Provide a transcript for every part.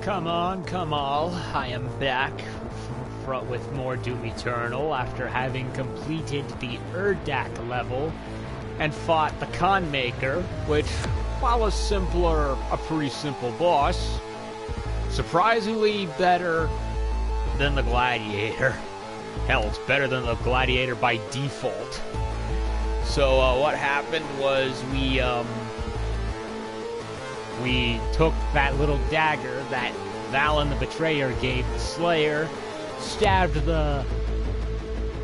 Come on, come all. I am back with more Doom Eternal after having completed the Urdak level and fought the Khan Maker, which, while a pretty simple boss, surprisingly better than the Gladiator. Hell, it's better than the Gladiator by default. So, what happened was we took that little dagger that Valen the Betrayer gave the Slayer, stabbed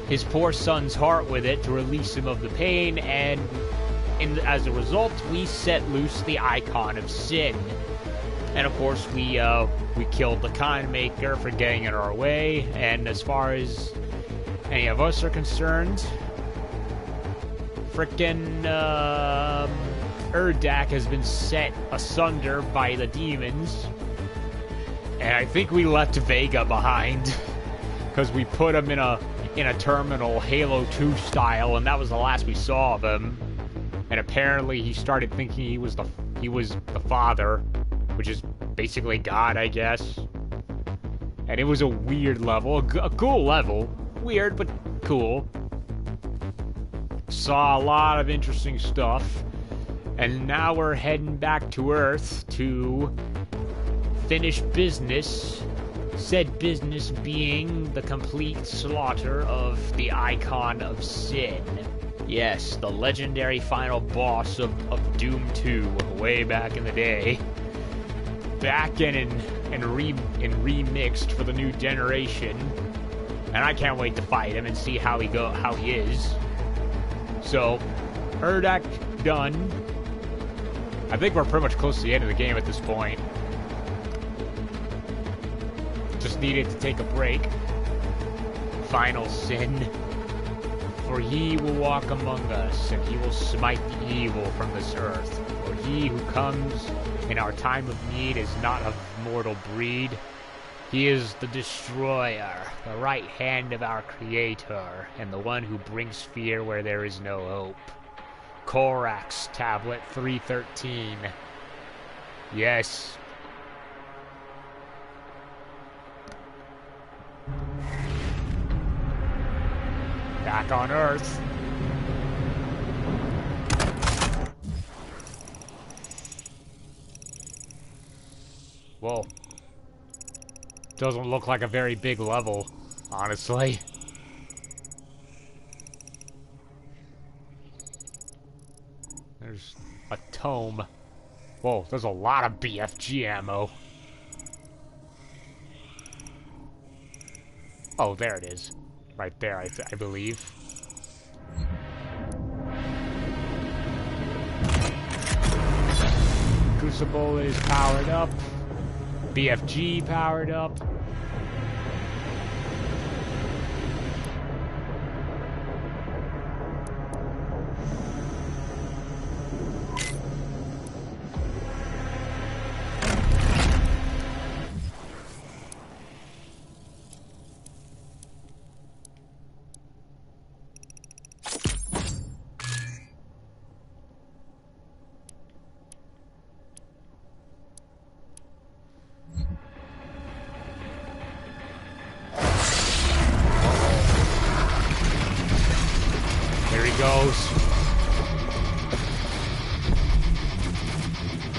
his poor son's heart with it to release him of the pain, and as a result, we set loose the Icon of Sin. And of course, we killed the Khan Maker for getting in our way, and as far as any of us are concerned, frickin' Urdak has been set asunder by the demons, and I think we left Vega behind because we put him in a terminal Halo 2 style, and that was the last we saw of him. And apparently he started thinking he was the father, which is basically God, I guess. And it was a weird level, a cool level, weird but cool. Saw a lot of interesting stuff. And now we're heading back to Earth to finish business. Said business being the complete slaughter of the Icon of Sin. Yes, the legendary final boss of Doom 2 way back in the day. Back in and remixed for the new generation. And I can't wait to fight him and see how he is. So, Urdak done. I think we're pretty much close to the end of the game at this point. Just needed to take a break. Final sin. For he will walk among us, and he will smite the evil from this earth. For he who comes in our time of need is not of mortal breed. He is the destroyer, the right hand of our creator, and the one who brings fear where there is no hope. Korax Tablet 313. Yes. Back on Earth. Whoa. Doesn't look like a very big level, honestly. There's a tome. Whoa, there's a lot of BFG ammo. Oh, there it is. Right there, I believe. Crucible is powered up. BFG powered up.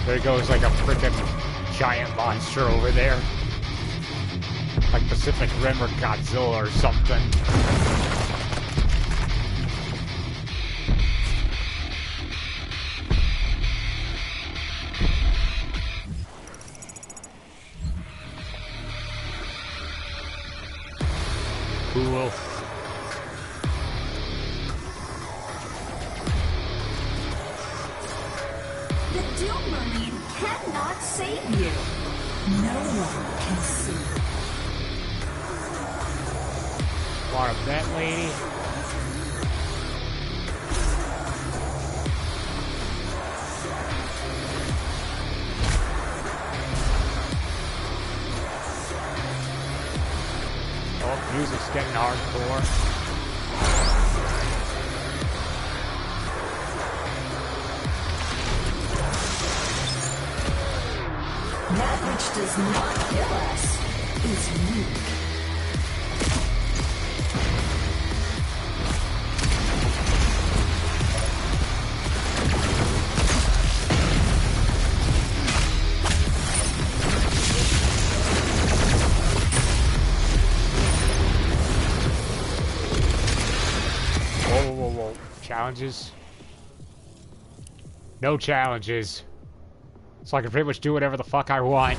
There goes like a frickin' giant monster over there. Like Pacific Rim or Godzilla or something. Cool. Cannot save you. No one can see. Want a bet, lady? Oh, music's getting hardcore. That which does not kill us is weak. Whoa. Challenges? No challenges. So I can pretty much do whatever the fuck I want.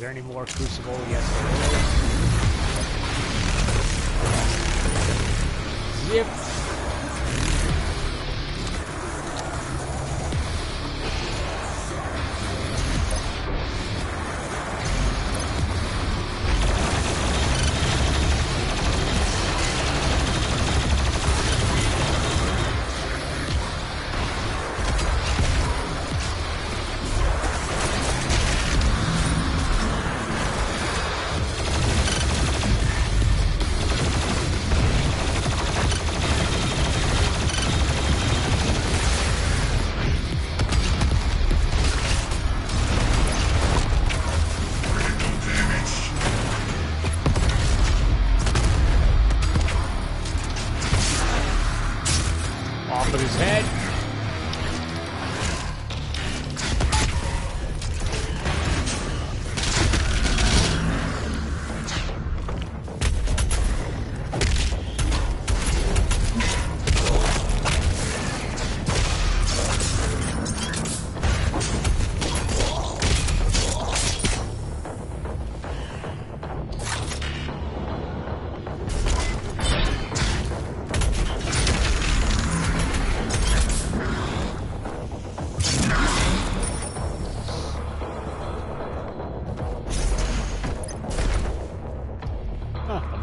there any more Crucible? Yes, there is. Zip. Off with his head.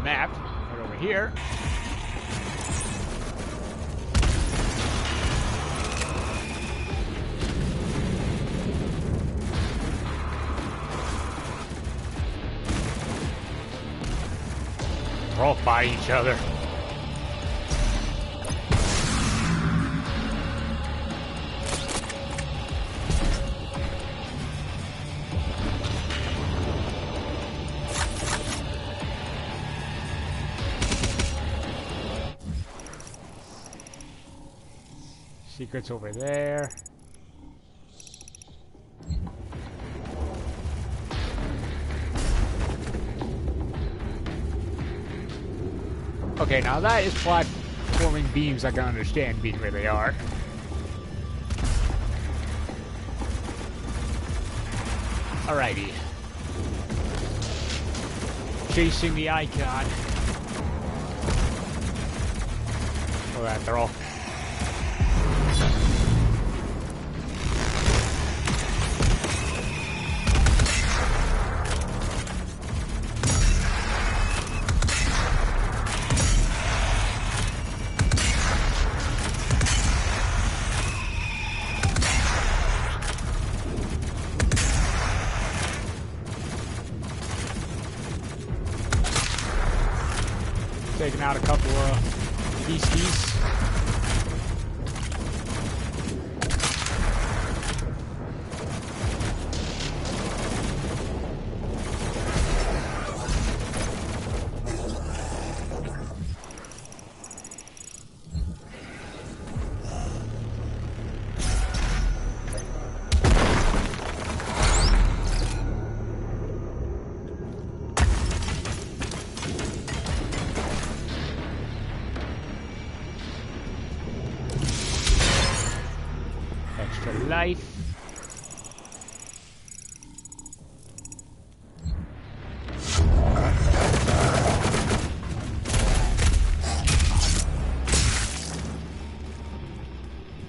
Map right over here. We're all fighting each other. Secrets over there. Okay, now that is platforming beams I can understand being where they are. Alrighty. Chasing the icon. Look at that, they're all... taking out a couple of beasties. Life.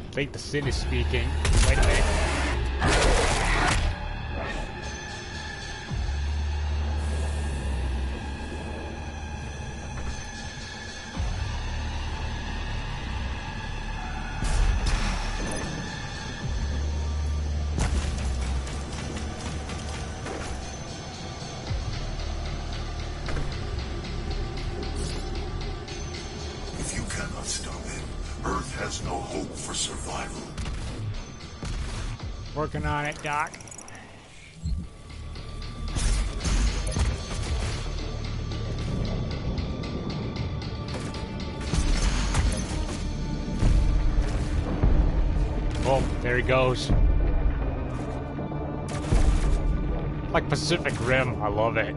I think the Sin is speaking. Wait a minute. Working on it, Doc. Oh, there he goes. Like Pacific Rim, I love it.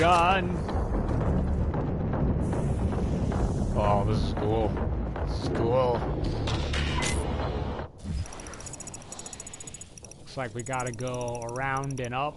gun. Oh, this is cool. This is cool. Looks like we gotta go around and up.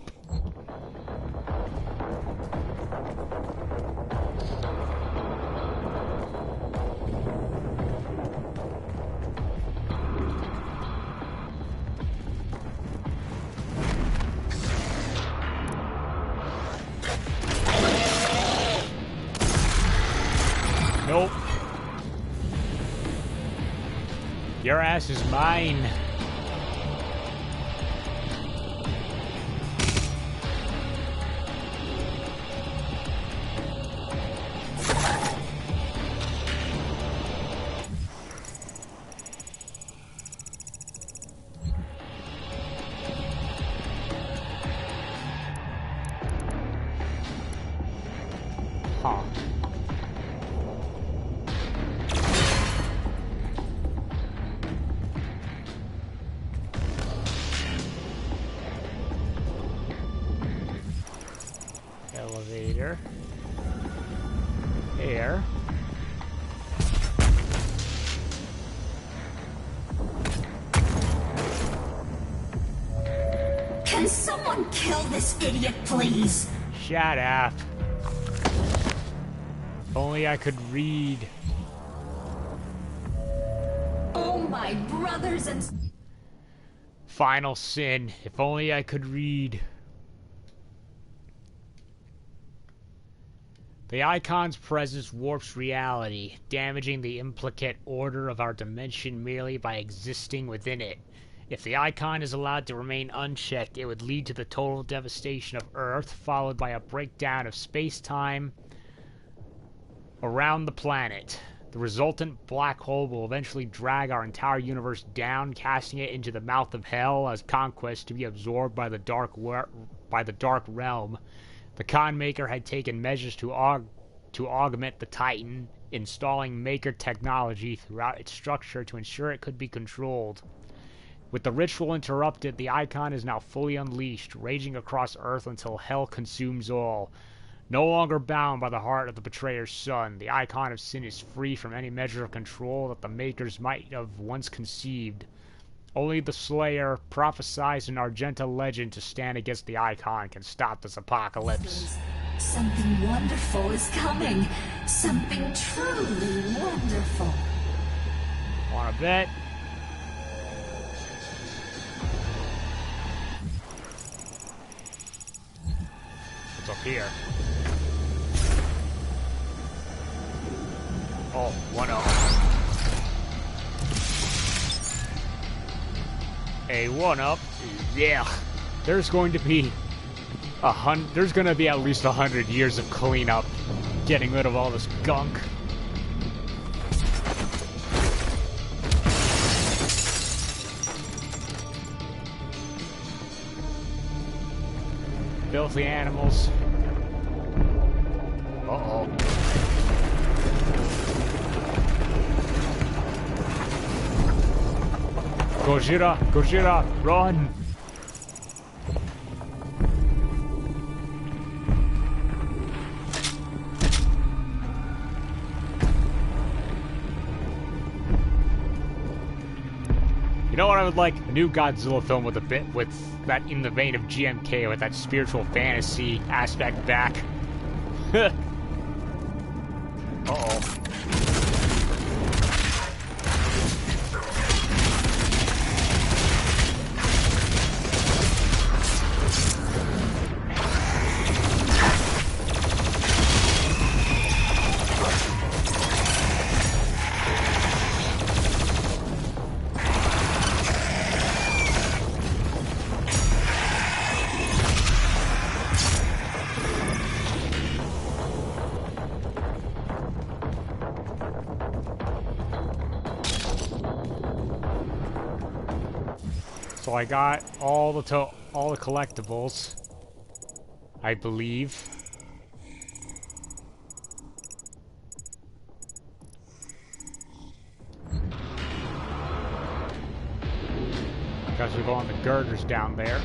Nope. Your ass is mine. Huh. Elevator. Air. Can someone kill this idiot, please? Shut up. If only I could read. Oh, my brothers and... Final sin. If only I could read. The Icon's presence warps reality, damaging the implicate order of our dimension merely by existing within it. If the Icon is allowed to remain unchecked, it would lead to the total devastation of Earth, followed by a breakdown of space-time around the planet. The resultant black hole will eventually drag our entire universe down, casting it into the mouth of hell as conquest to be absorbed by the dark realm. The Khan Maker had taken measures to augment the Titan, installing Maker technology throughout its structure to ensure it could be controlled. With the ritual interrupted, the Icon is now fully unleashed, raging across Earth until hell consumes all. No longer bound by the heart of the Betrayer's son, the Icon of Sin is free from any measure of control that the Makers might have once conceived. Only the Slayer, prophesied in Argenta legend to stand against the Icon, can stop this apocalypse. Something wonderful is coming. Something truly wonderful. Wanna bet? What's up here? Oh, 1-up. A 1-up. Yeah. There's going to be at least 100 years of cleanup, getting rid of all this gunk. Filthy animals. Uh-oh. Gojira! Gojira! Run! You know what I would like? A new Godzilla film with that in the vein of GMK, with that spiritual fantasy aspect back. Uh-oh. So I got all the collectibles, I believe. Guess we go on the girders down there.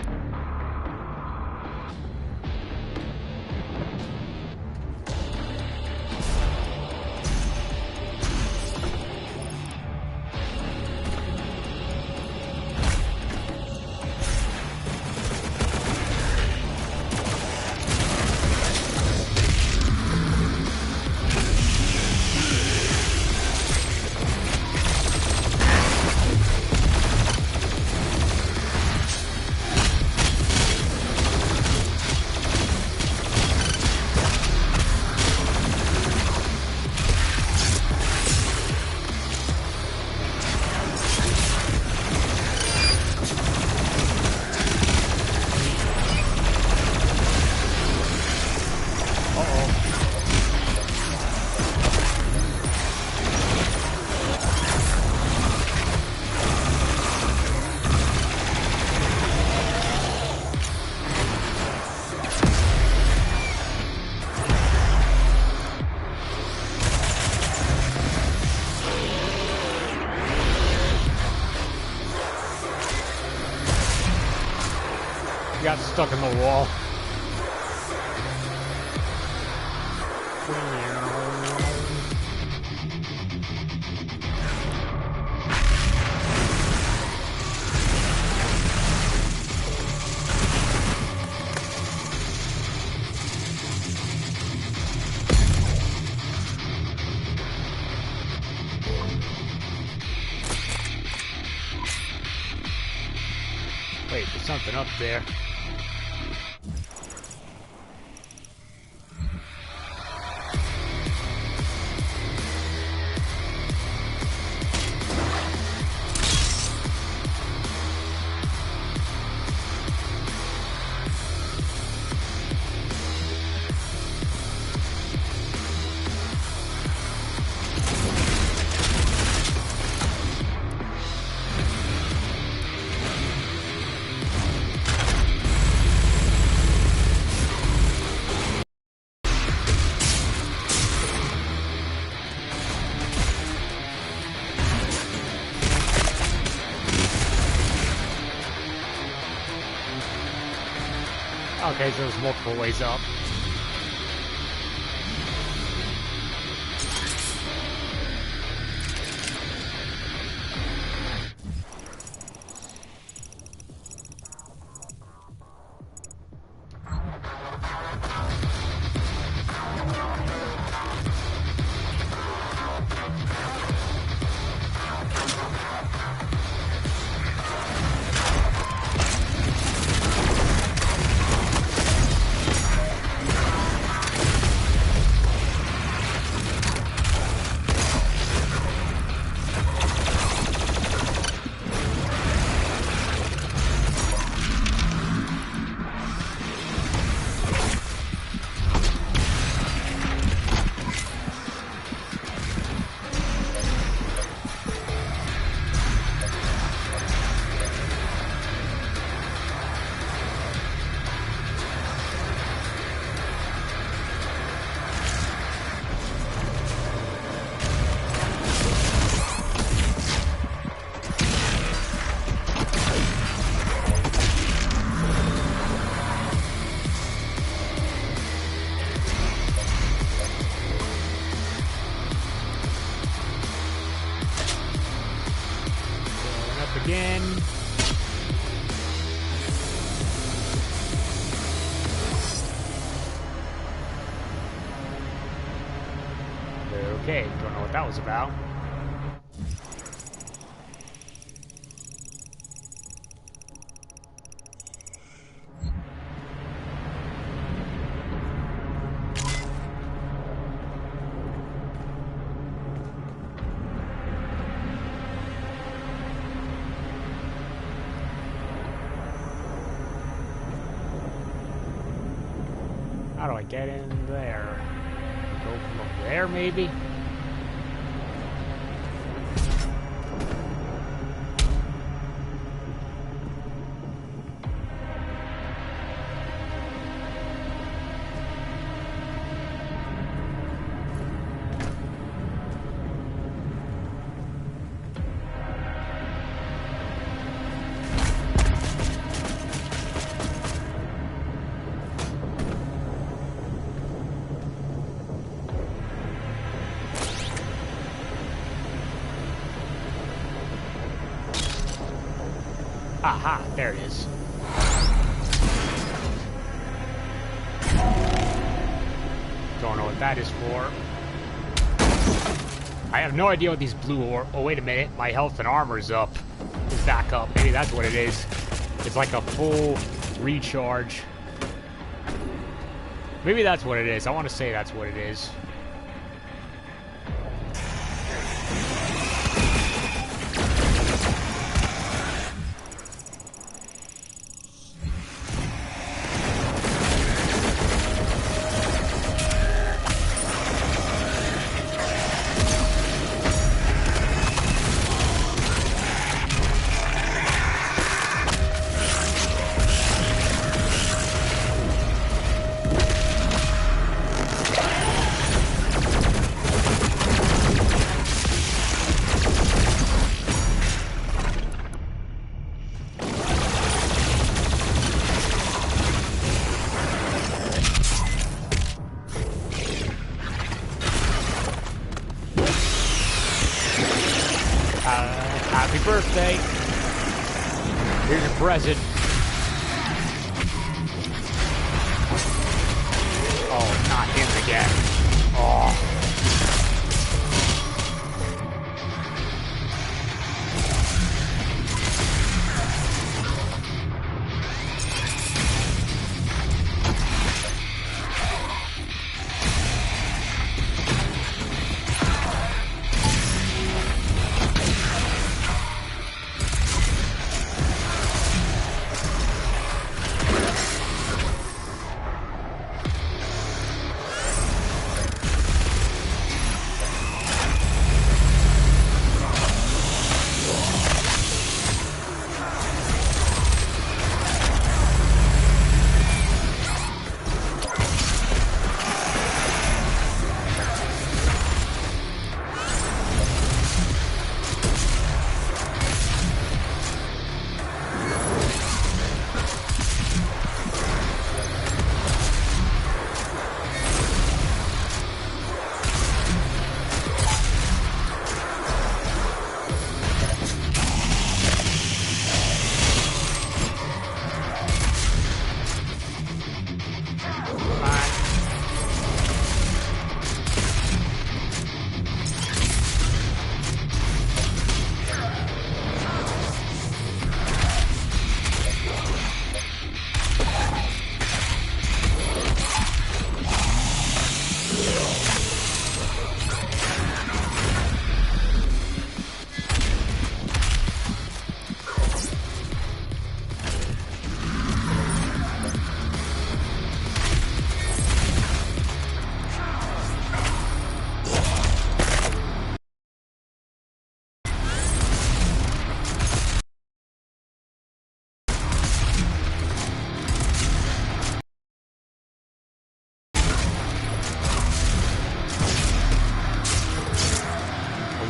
got stuck in the wall. Wait, there's something up there. Okay, so there's multiple ways up. Again. Okay, don't know what that was about. How do I get in there? Go from up there, maybe? Aha, there it is. Don't know what that is for. I have no idea what these blue ore... Oh, wait a minute. My health and armor's up. It's back up. Maybe that's what it is. It's like a full recharge. Maybe that's what it is. I want to say that's what it is. Happy birthday. Here's your present. Oh, not him again. Oh.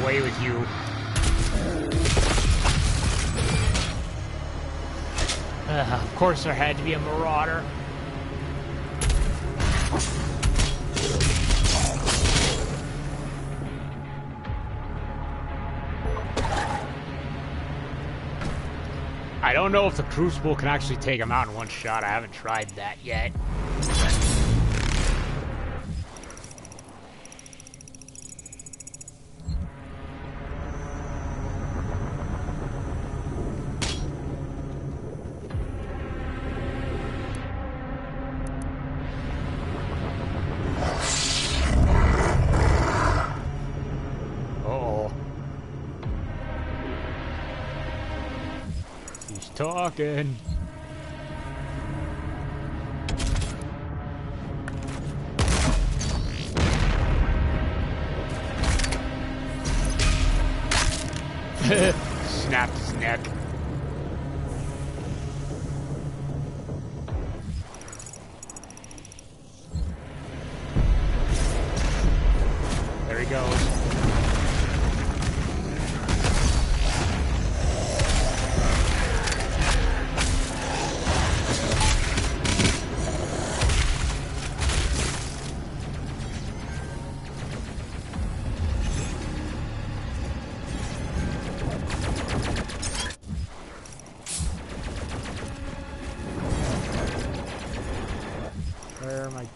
Away with you. Of course there had to be a marauder. I don't know if the Crucible can actually take him out in one shot. I haven't tried that yet. Talking. Snapped his neck. There he goes. Where am I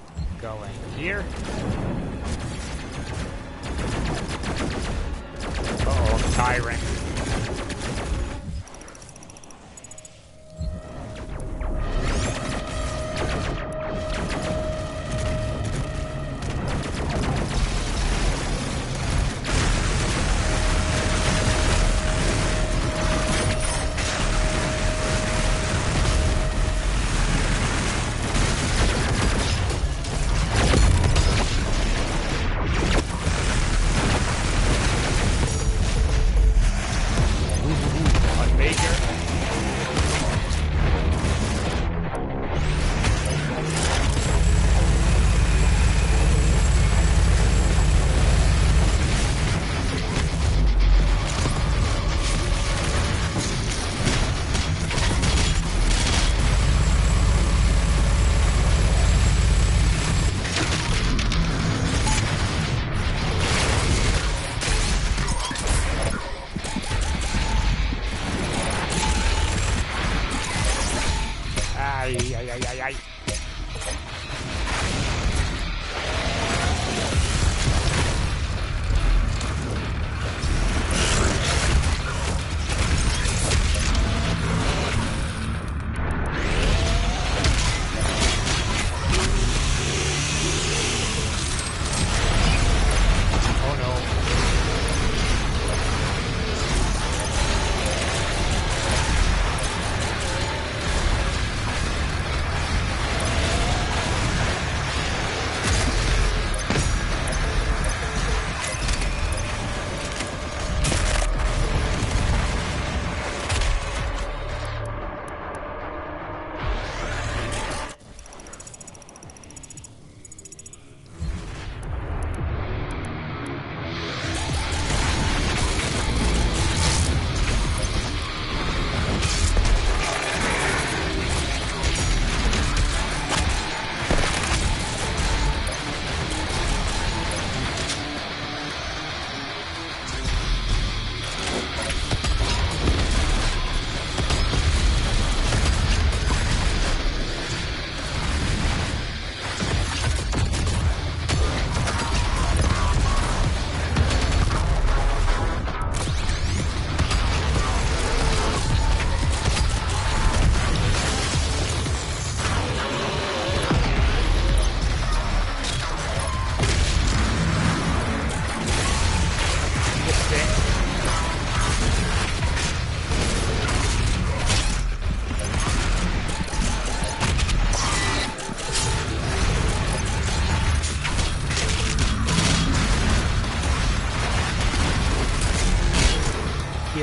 going? Here? Uh-oh, Tyrant. Ooh.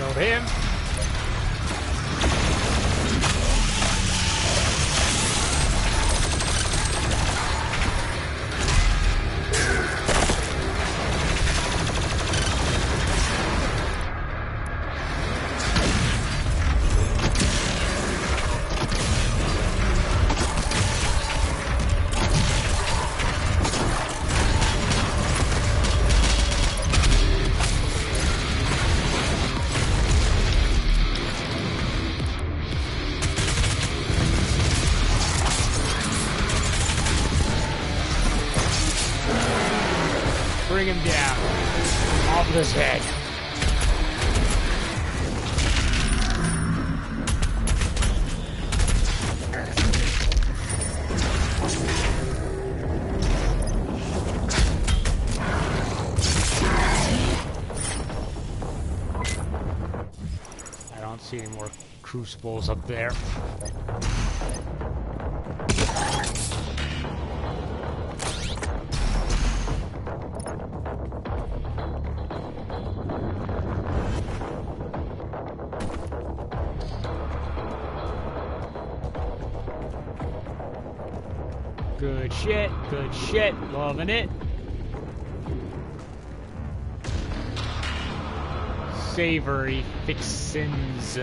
Killed him. Bring him down. Off of his head. I don't see any more crucibles up there. Good shit, loving it. Savory fixins.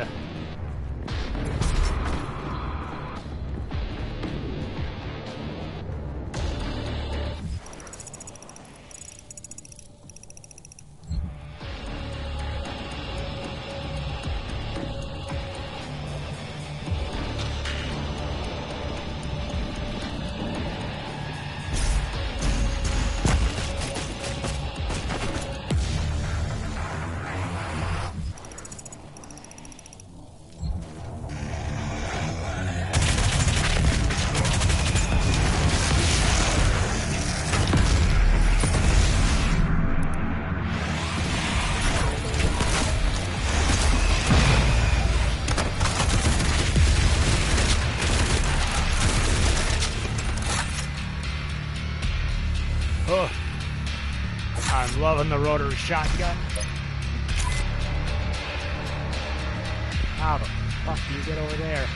I'm loving the rotary shotgun. How the fuck do you get over there?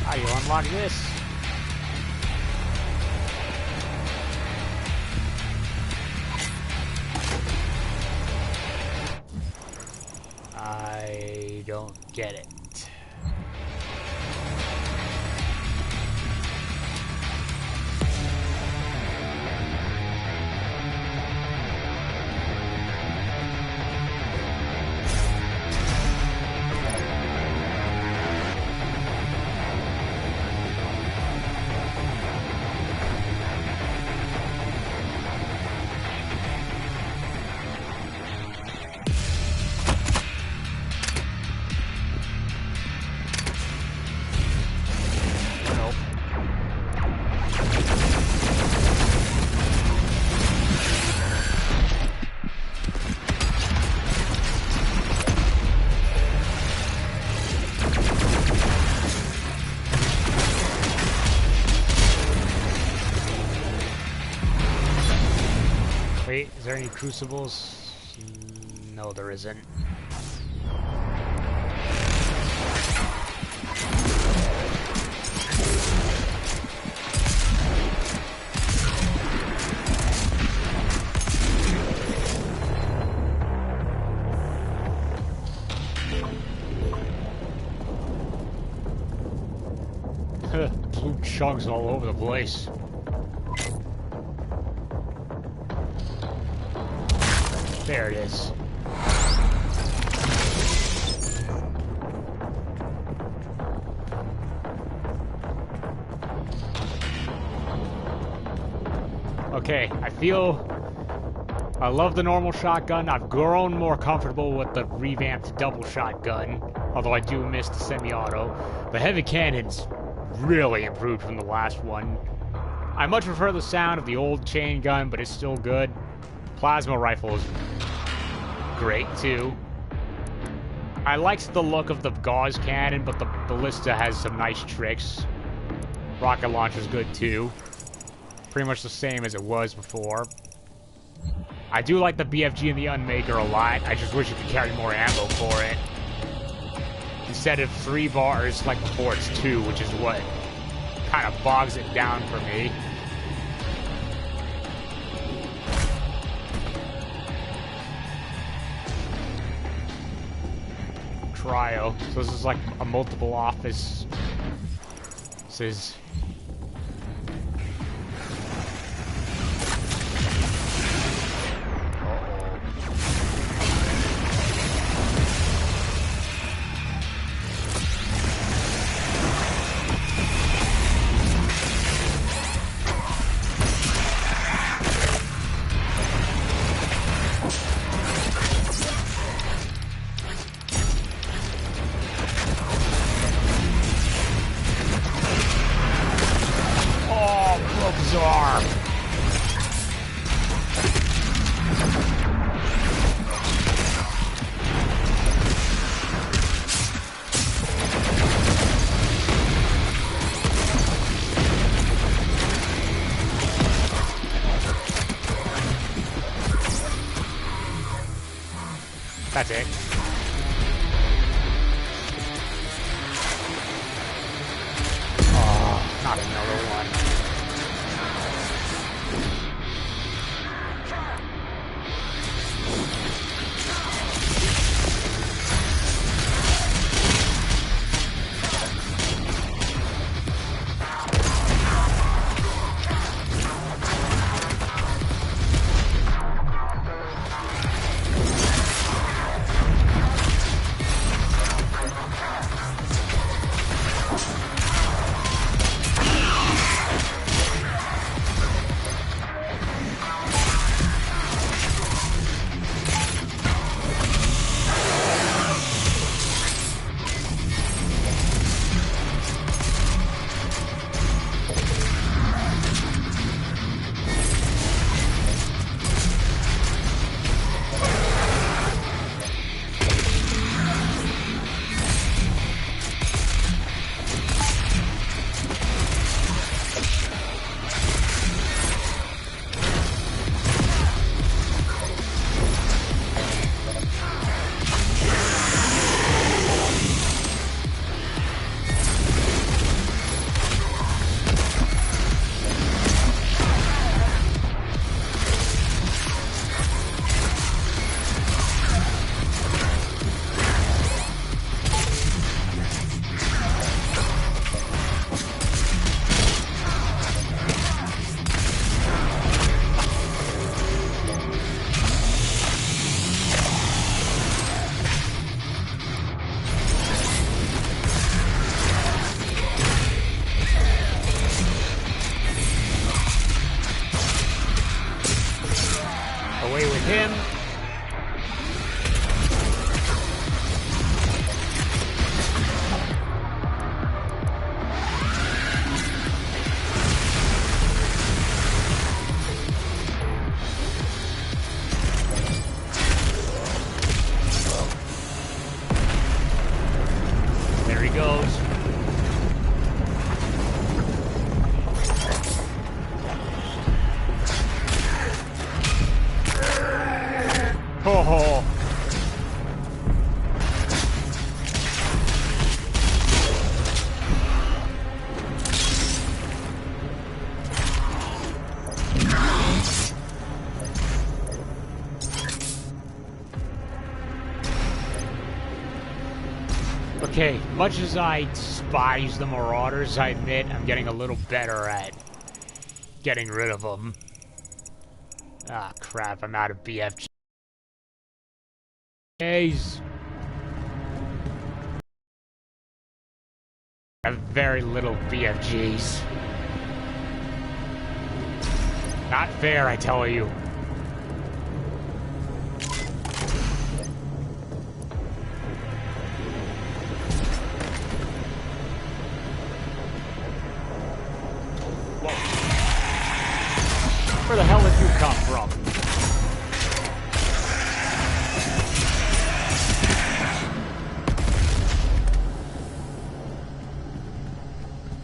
How you unlock this? I don't get it. Wait, is there any crucibles? No, there isn't. Blue chunks all over the place. There it is. Okay, I love the normal shotgun. I've grown more comfortable with the revamped double shotgun, although I do miss the semi-auto. The heavy cannon's really improved from the last one. I much prefer the sound of the old chain gun, but it's still good. Plasma rifle is great too. I liked the look of the gauze cannon, but the ballista has some nice tricks. Rocket launcher's good too. pretty much the same as it was before. I do like the BFG and the Unmaker a lot. I just wish you could carry more ammo for it. Instead of 3 bars like before, it's 2, which is what kind of bogs it down for me. Cryo. So this is like a multiple office. This is... That's it. Oh, not another one. Away with him. There he goes. Oh. Okay, much as I despise the Marauders, I admit I'm getting a little better at getting rid of them. Ah, crap, I'm out of BFG. I have very little BFGs. Not fair, I tell you. Whoa. Where the hell did you come from?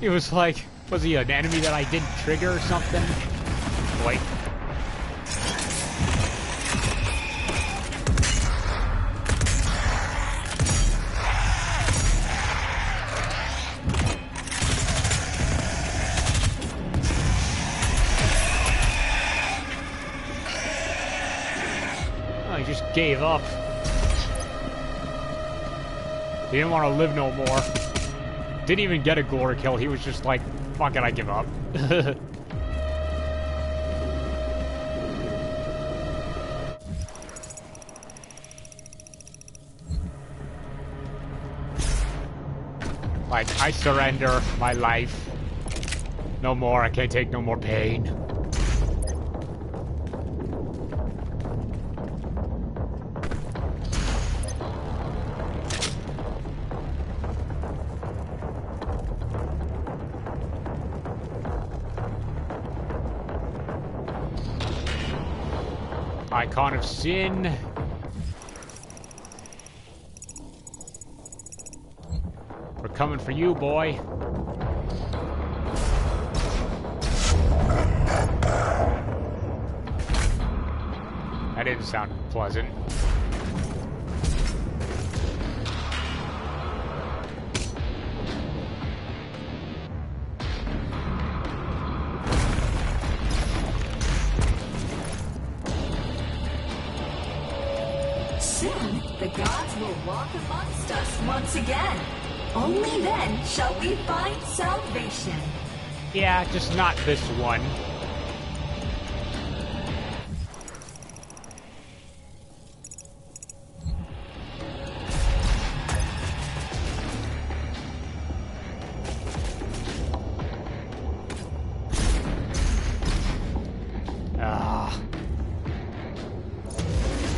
He was like, was he an enemy that I didn't trigger or something? boy. Oh, he just gave up. He didn't want to live no more. Didn't even get a glory kill. He was just like, fuck it, I give up. Like, I surrender my life. No more, I can't take no more pain. Icon of Sin. We're coming for you, boy. That didn't sound pleasant. Soon, the gods will walk amongst us once again. Only then shall we find salvation. Yeah, just not this one.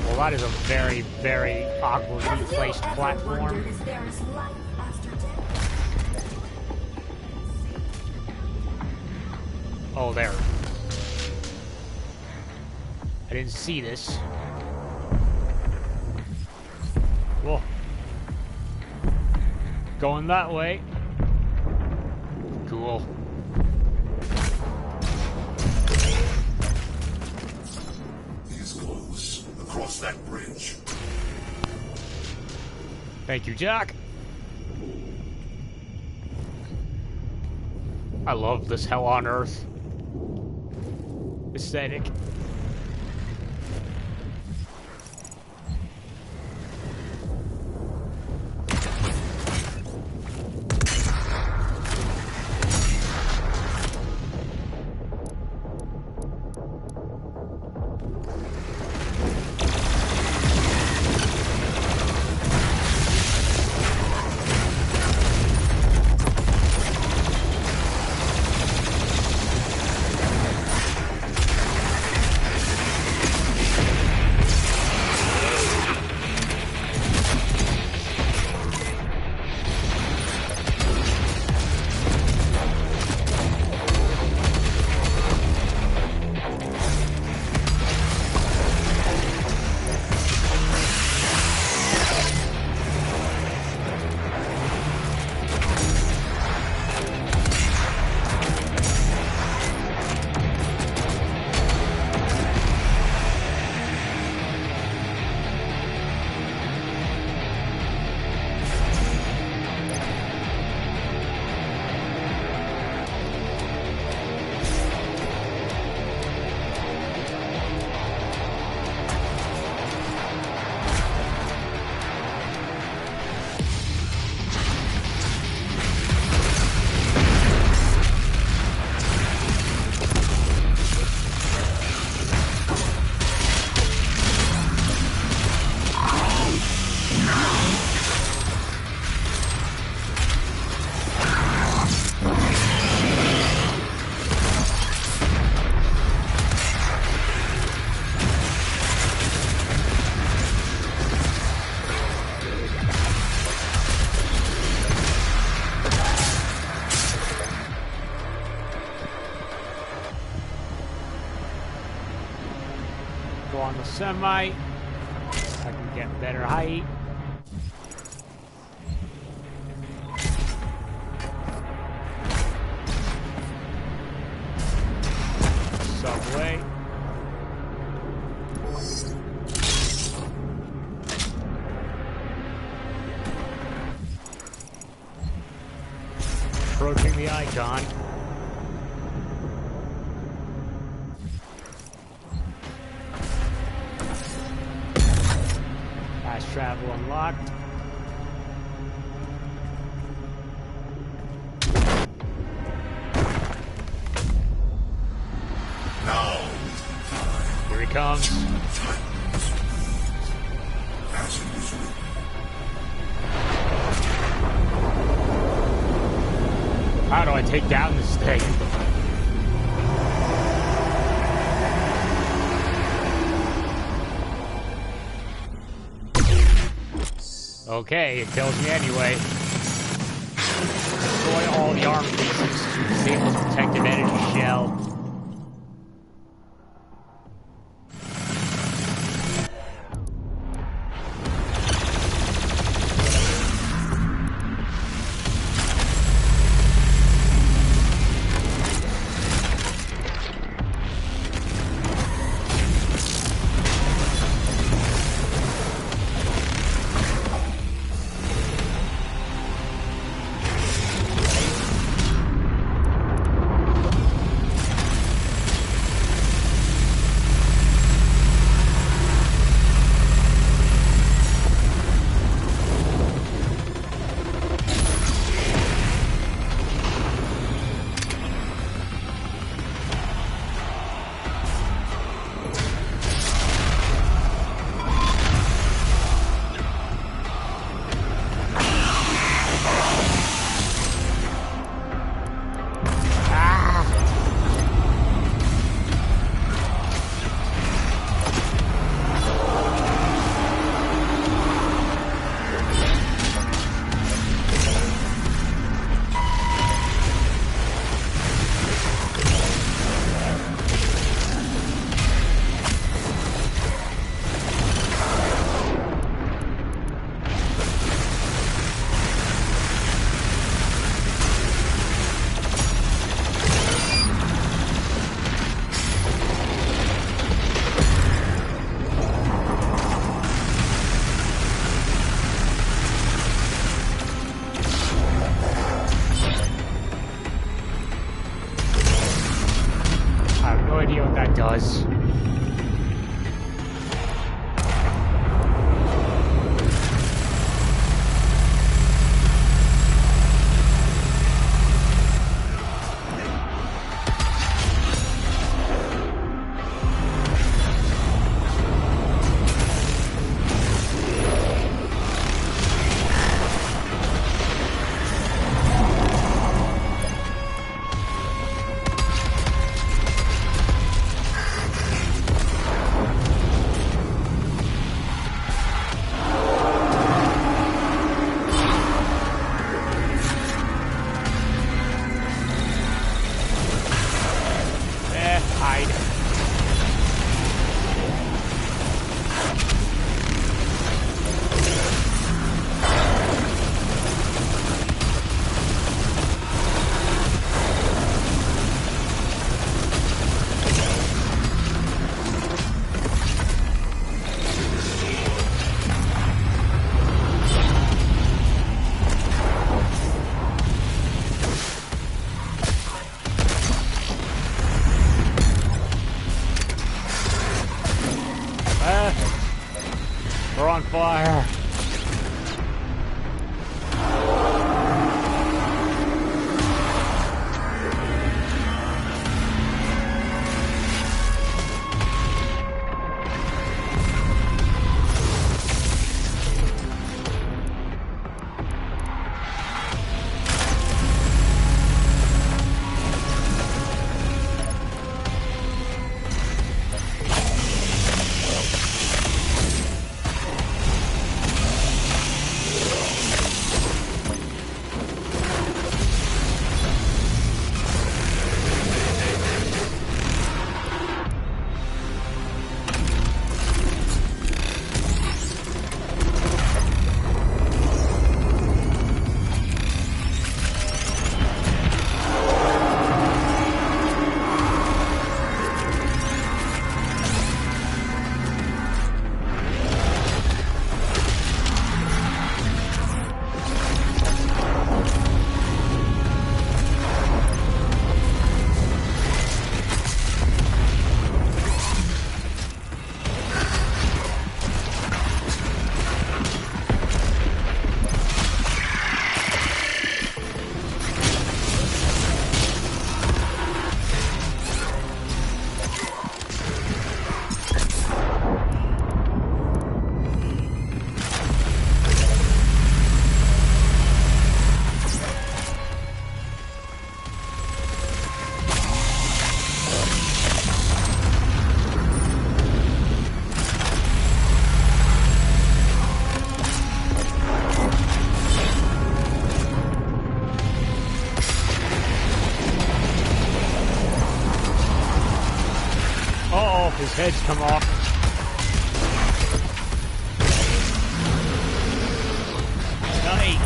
Well, that is a very, very awkwardly placed platform. If there is life after death? Oh, there. I didn't see this. Whoa. Going that way. Cool. He's close. Across that bridge. Thank you, Jack. I love this Hell on Earth aesthetic. Go on the semi. I can get better height. Subway. approaching the icon. Fast travel unlocked. Now, Here he comes. Titans. As it was written. How do I take down this thing? Okay, it kills me anyway. Destroy all the armor pieces to disable the protective energy shell. Does. We're on fire. His head's come off. Nice.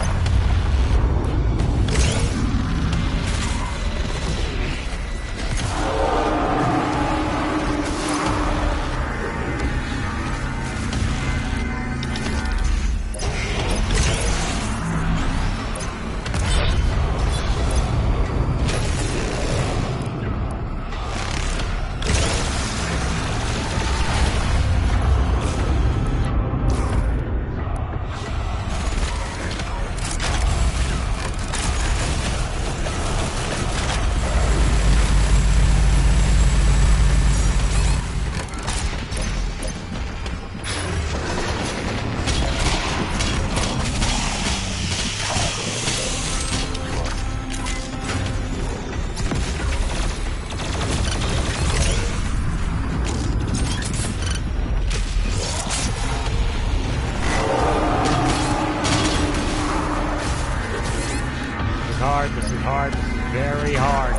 This is hard. This is very hard.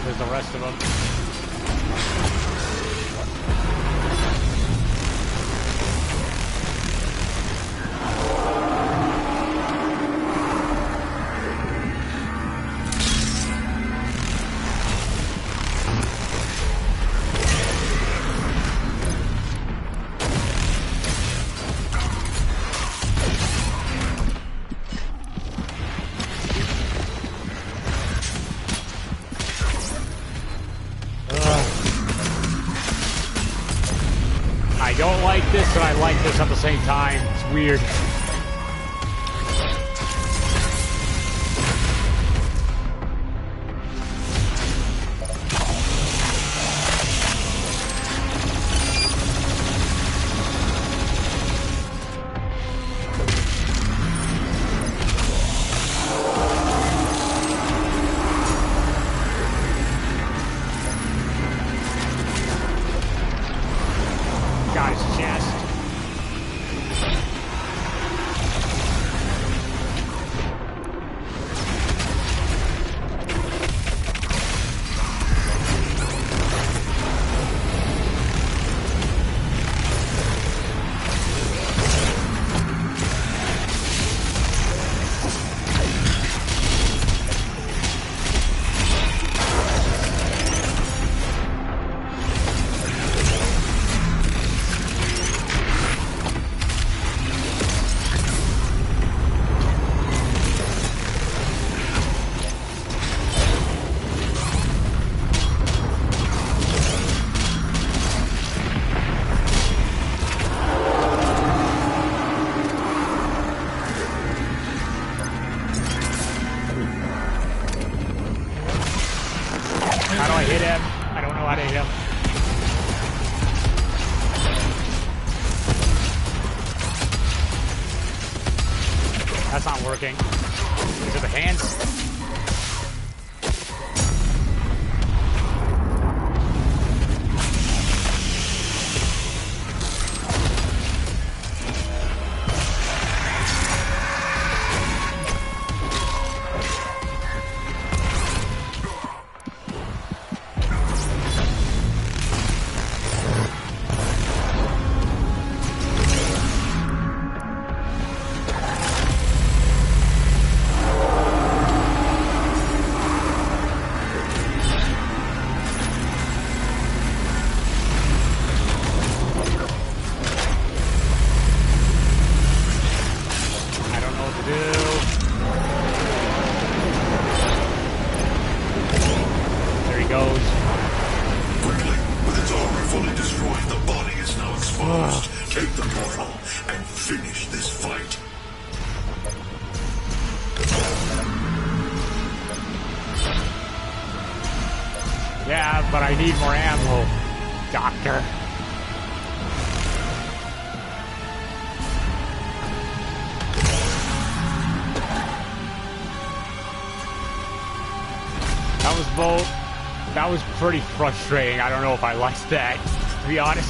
There's the rest of them. I don't like this, and I like this at the same time. It's weird. Got his chest. How do I hit him? I don't know how to hit him. That's not working. These are the hands. Quickly, with its armor fully destroyed, the body is now exposed. Take the portal and finish this fight. Yeah, but I need more ammo, Doctor. That was pretty frustrating. I don't know if I liked that, to be honest.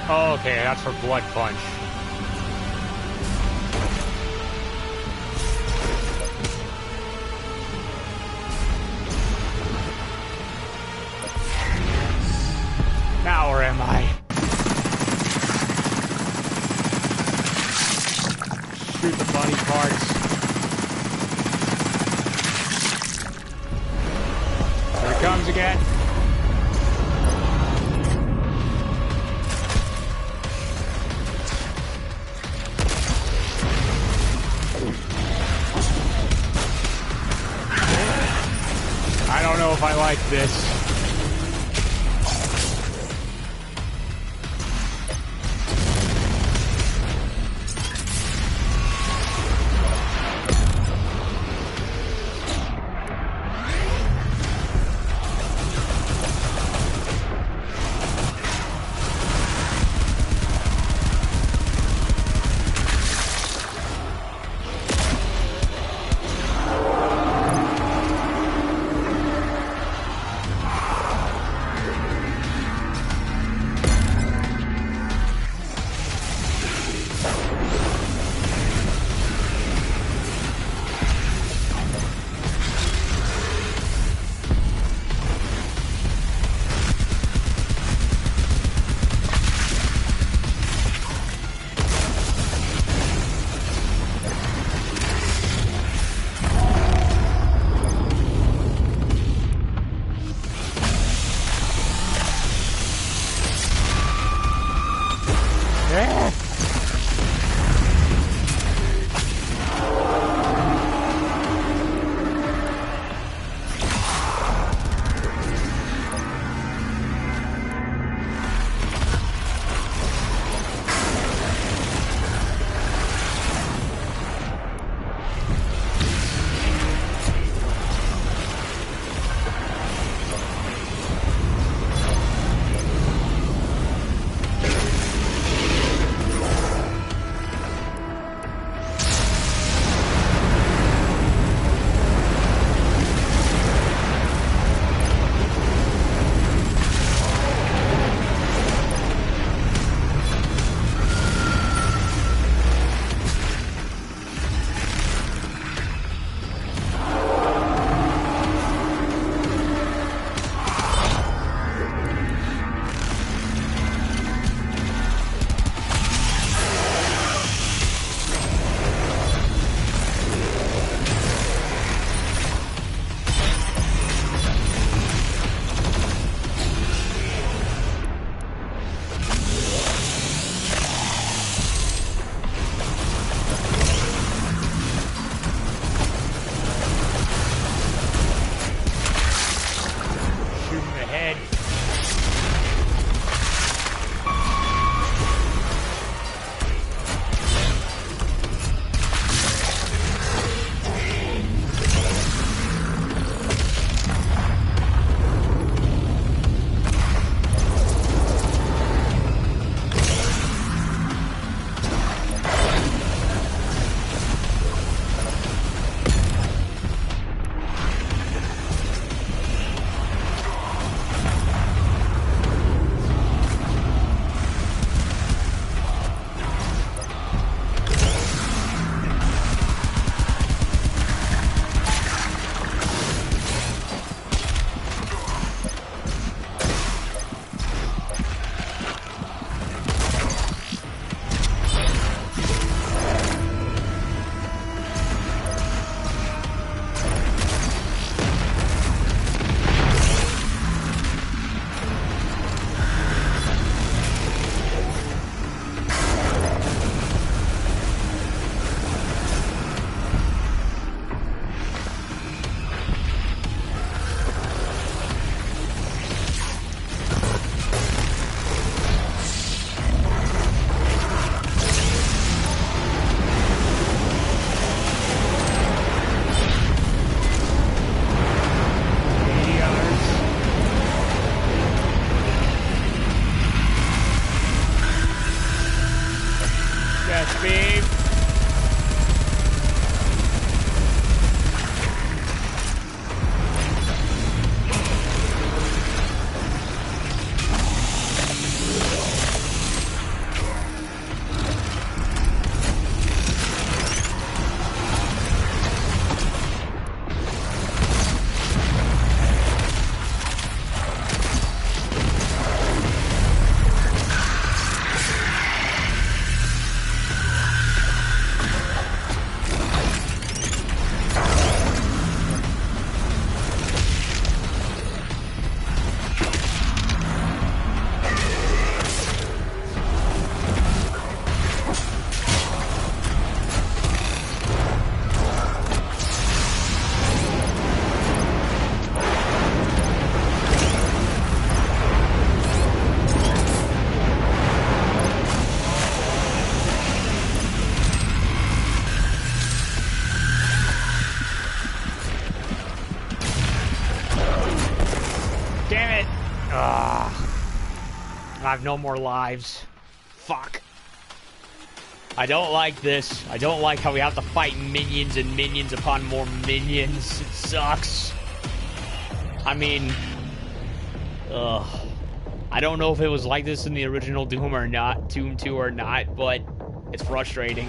Okay, that's for Blood Punch. Now where am I? Shoot the bunny parts. Here it comes again. I don't know if I like this. I have no more lives. Fuck. I don't like this. I don't like how we have to fight minions and minions upon more minions. It sucks. I mean... Ugh. I don't know if it was like this in the original Doom or not, Doom 2 or not, but it's frustrating.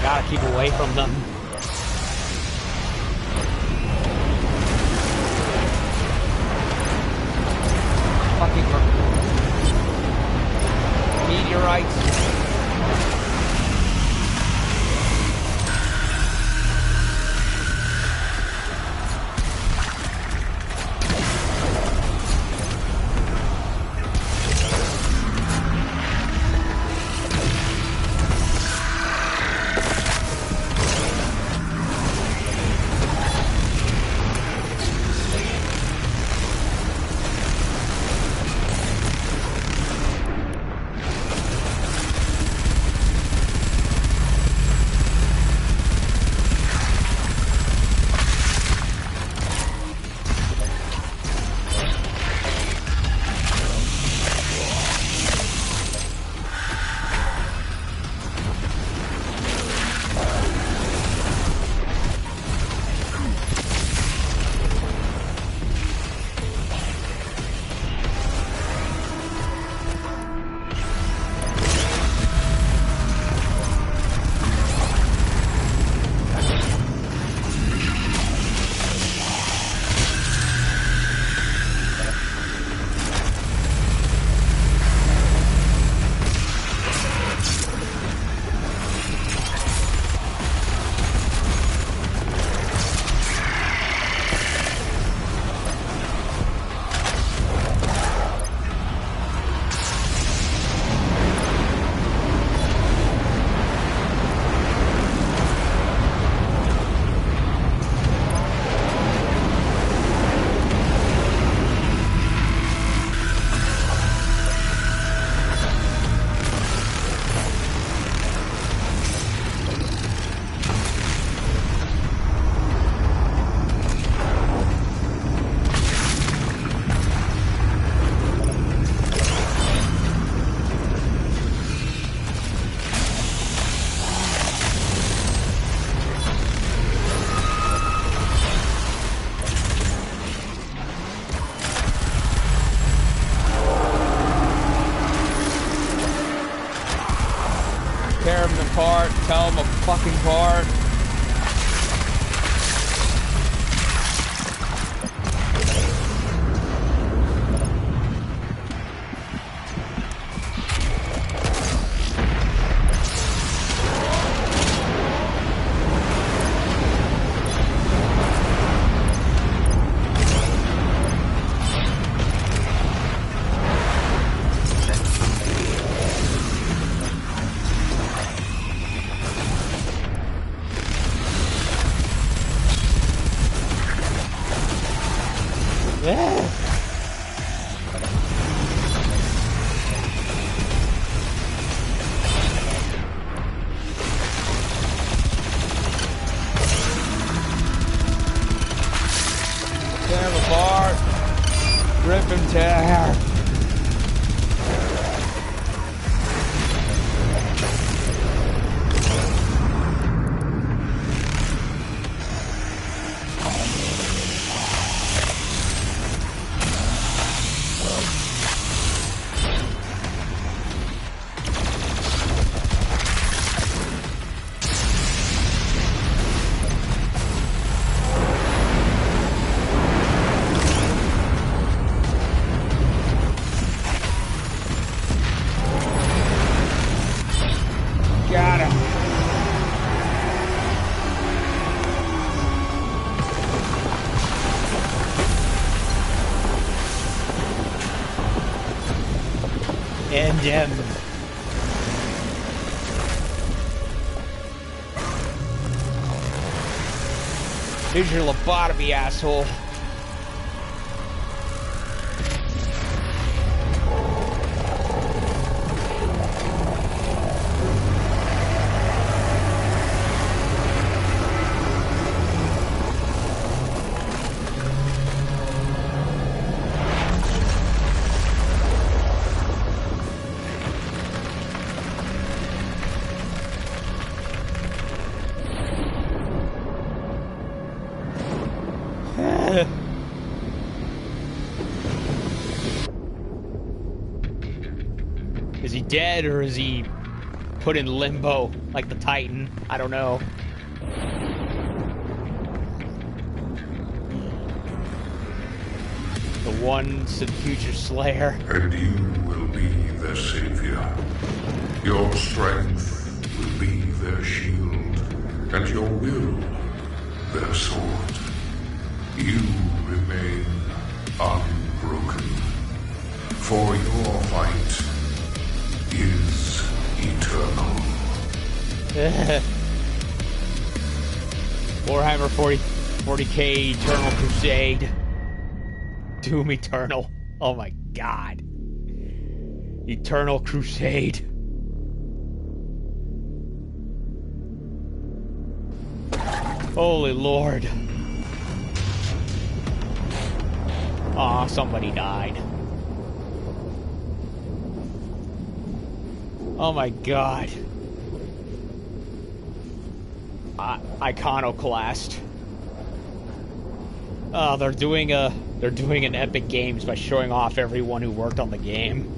Gotta keep away from them. Fucking meteorites. Tear him apart. Rip and tear. Got him. End him. Here's your lobotomy, asshole. Is he dead or is he put in limbo like the Titan? I don't know. The once and future Slayer. And you will be their savior. Your strength will be their shield, and your will their sword. You remain unbroken, for your fight is eternal. Warhammer 40K Eternal Crusade. Doom Eternal. Oh my god. Eternal Crusade. Holy Lord. Aw, somebody died. Oh my god. Iconoclast. Oh, they're doing an Epic Games by showing off everyone who worked on the game.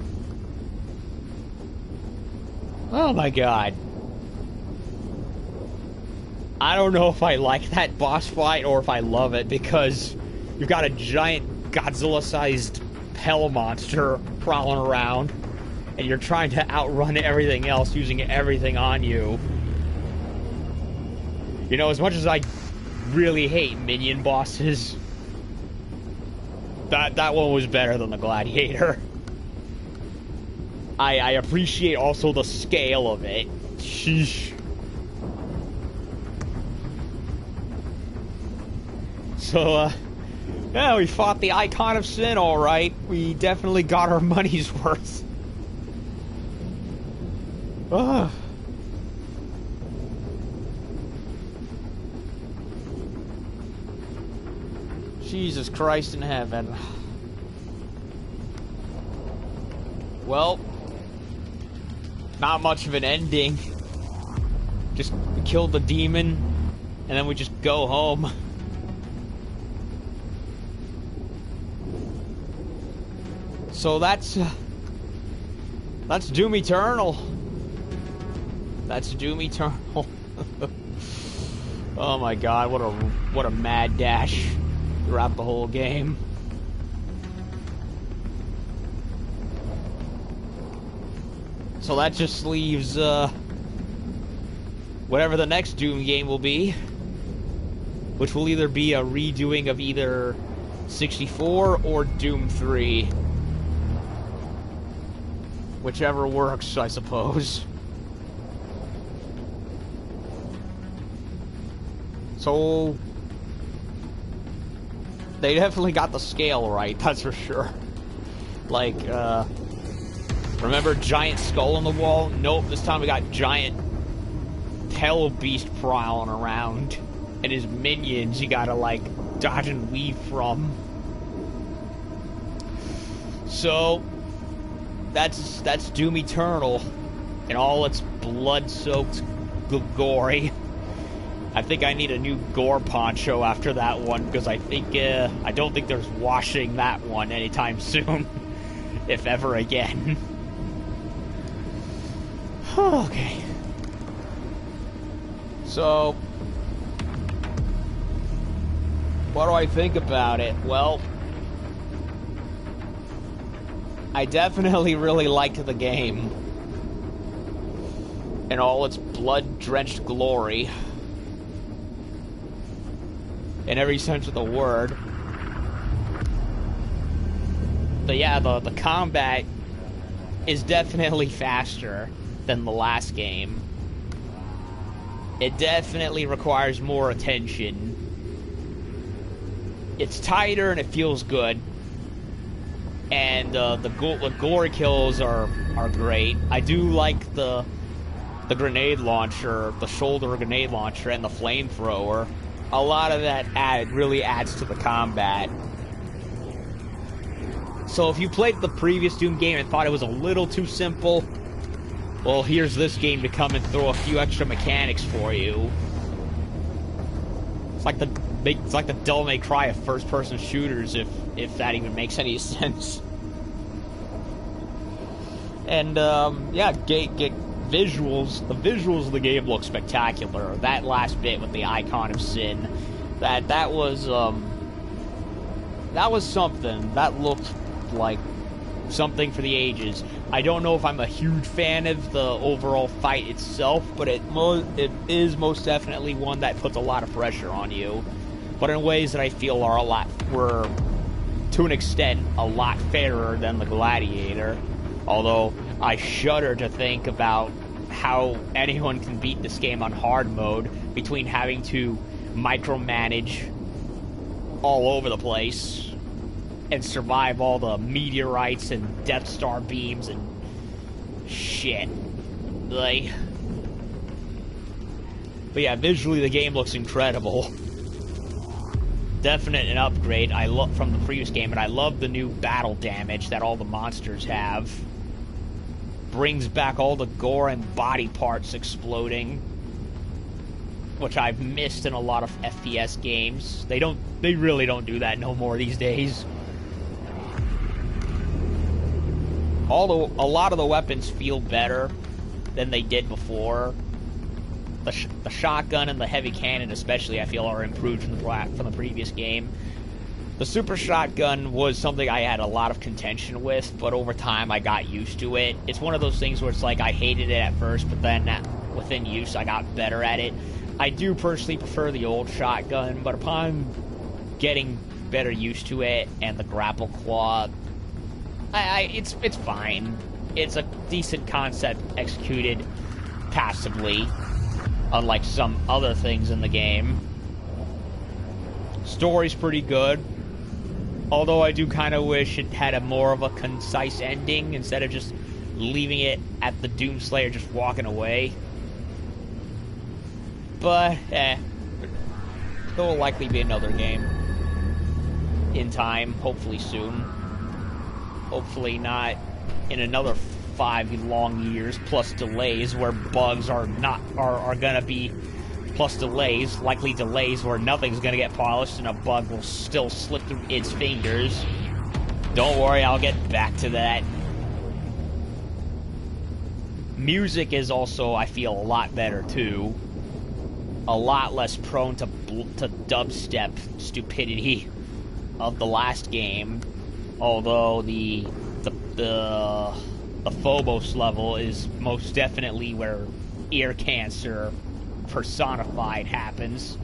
Oh my god. I don't know if I like that boss fight or if I love it, because you've got a giant Godzilla-sized hell monster prowling around, and you're trying to outrun everything else using everything on you. You know, as much as I really hate minion bosses, that one was better than the Gladiator. I appreciate also the scale of it. Sheesh. So, yeah, we fought the Icon of Sin, alright. We definitely got our money's worth. Ugh. Jesus Christ in heaven. Well, not much of an ending. Just kill the demon, and then we just go home. So that's Doom Eternal. That's Doom Eternal. Oh my god, what a mad dash throughout the whole game. So that just leaves whatever the next Doom game will be, which will either be a redoing of either 64 or Doom 3. Whichever works, I suppose. So they definitely got the scale right, that's for sure. Like, remember Giant Skull on the wall? Nope, this time we got Giant Hell Beast prowling around. And his minions you gotta, like, dodge and weave from. So, that's Doom Eternal in all its blood-soaked glory. I think I need a new gore poncho after that one, because I don't think there's washing that one anytime soon, if ever again. Okay. So, what do I think about it? Well, I definitely really liked the game in all its blood-drenched glory, in every sense of the word. But yeah, the combat is definitely faster than the last game. It definitely requires more attention. It's tighter and it feels good. And the gore kills are great. I do like the grenade launcher, the shoulder grenade launcher, and the flamethrower. A lot of that really adds to the combat. So if you played the previous Doom game and thought it was a little too simple, well, here's this game to come and throw a few extra mechanics for you. It's like the Devil May Cry of first-person shooters, if that even makes any sense. And yeah, visuals. The visuals of the game look spectacular. That last bit with the Icon of Sin, that was something. That looked like something for the ages. I don't know if I'm a huge fan of the overall fight itself, but it is most definitely one that puts a lot of pressure on you, but in ways that I feel were, to an extent, a lot fairer than the Gladiator. Although I shudder to think about how anyone can beat this game on hard mode, between having to micromanage all over the place and survive all the meteorites and Death Star beams and shit. Like, but yeah, visually the game looks incredible. Definite an upgrade from the previous game, and I love the new battle damage that all the monsters have. Brings back all the gore and body parts exploding, which I've missed in a lot of FPS games. They really don't do that no more these days. Although a lot of the weapons feel better than they did before. The shotgun and the heavy cannon especially, I feel, are improved from the previous game. The super shotgun was something I had a lot of contention with, but over time I got used to it. It's one of those things where it's like I hated it at first, but then within use I got better at it. I do personally prefer the old shotgun, but upon getting better used to it and the grapple claw, it's fine. It's a decent concept executed passively, unlike some other things in the game. Story's pretty good, although I do kind of wish it had a more of a concise ending instead of just leaving it at the Doomslayer just walking away. But, there will likely be another game in time, hopefully soon. Hopefully not in another 5 long years, plus delays where bugs are gonna be, plus delays, likely delays where nothing's gonna get polished and a bug will still slip through its fingers. Don't worry, I'll get back to that. Music is also, I feel, a lot better too. A lot less prone to dubstep stupidity of the last game. Although the Phobos level is most definitely where ear cancer personified happens.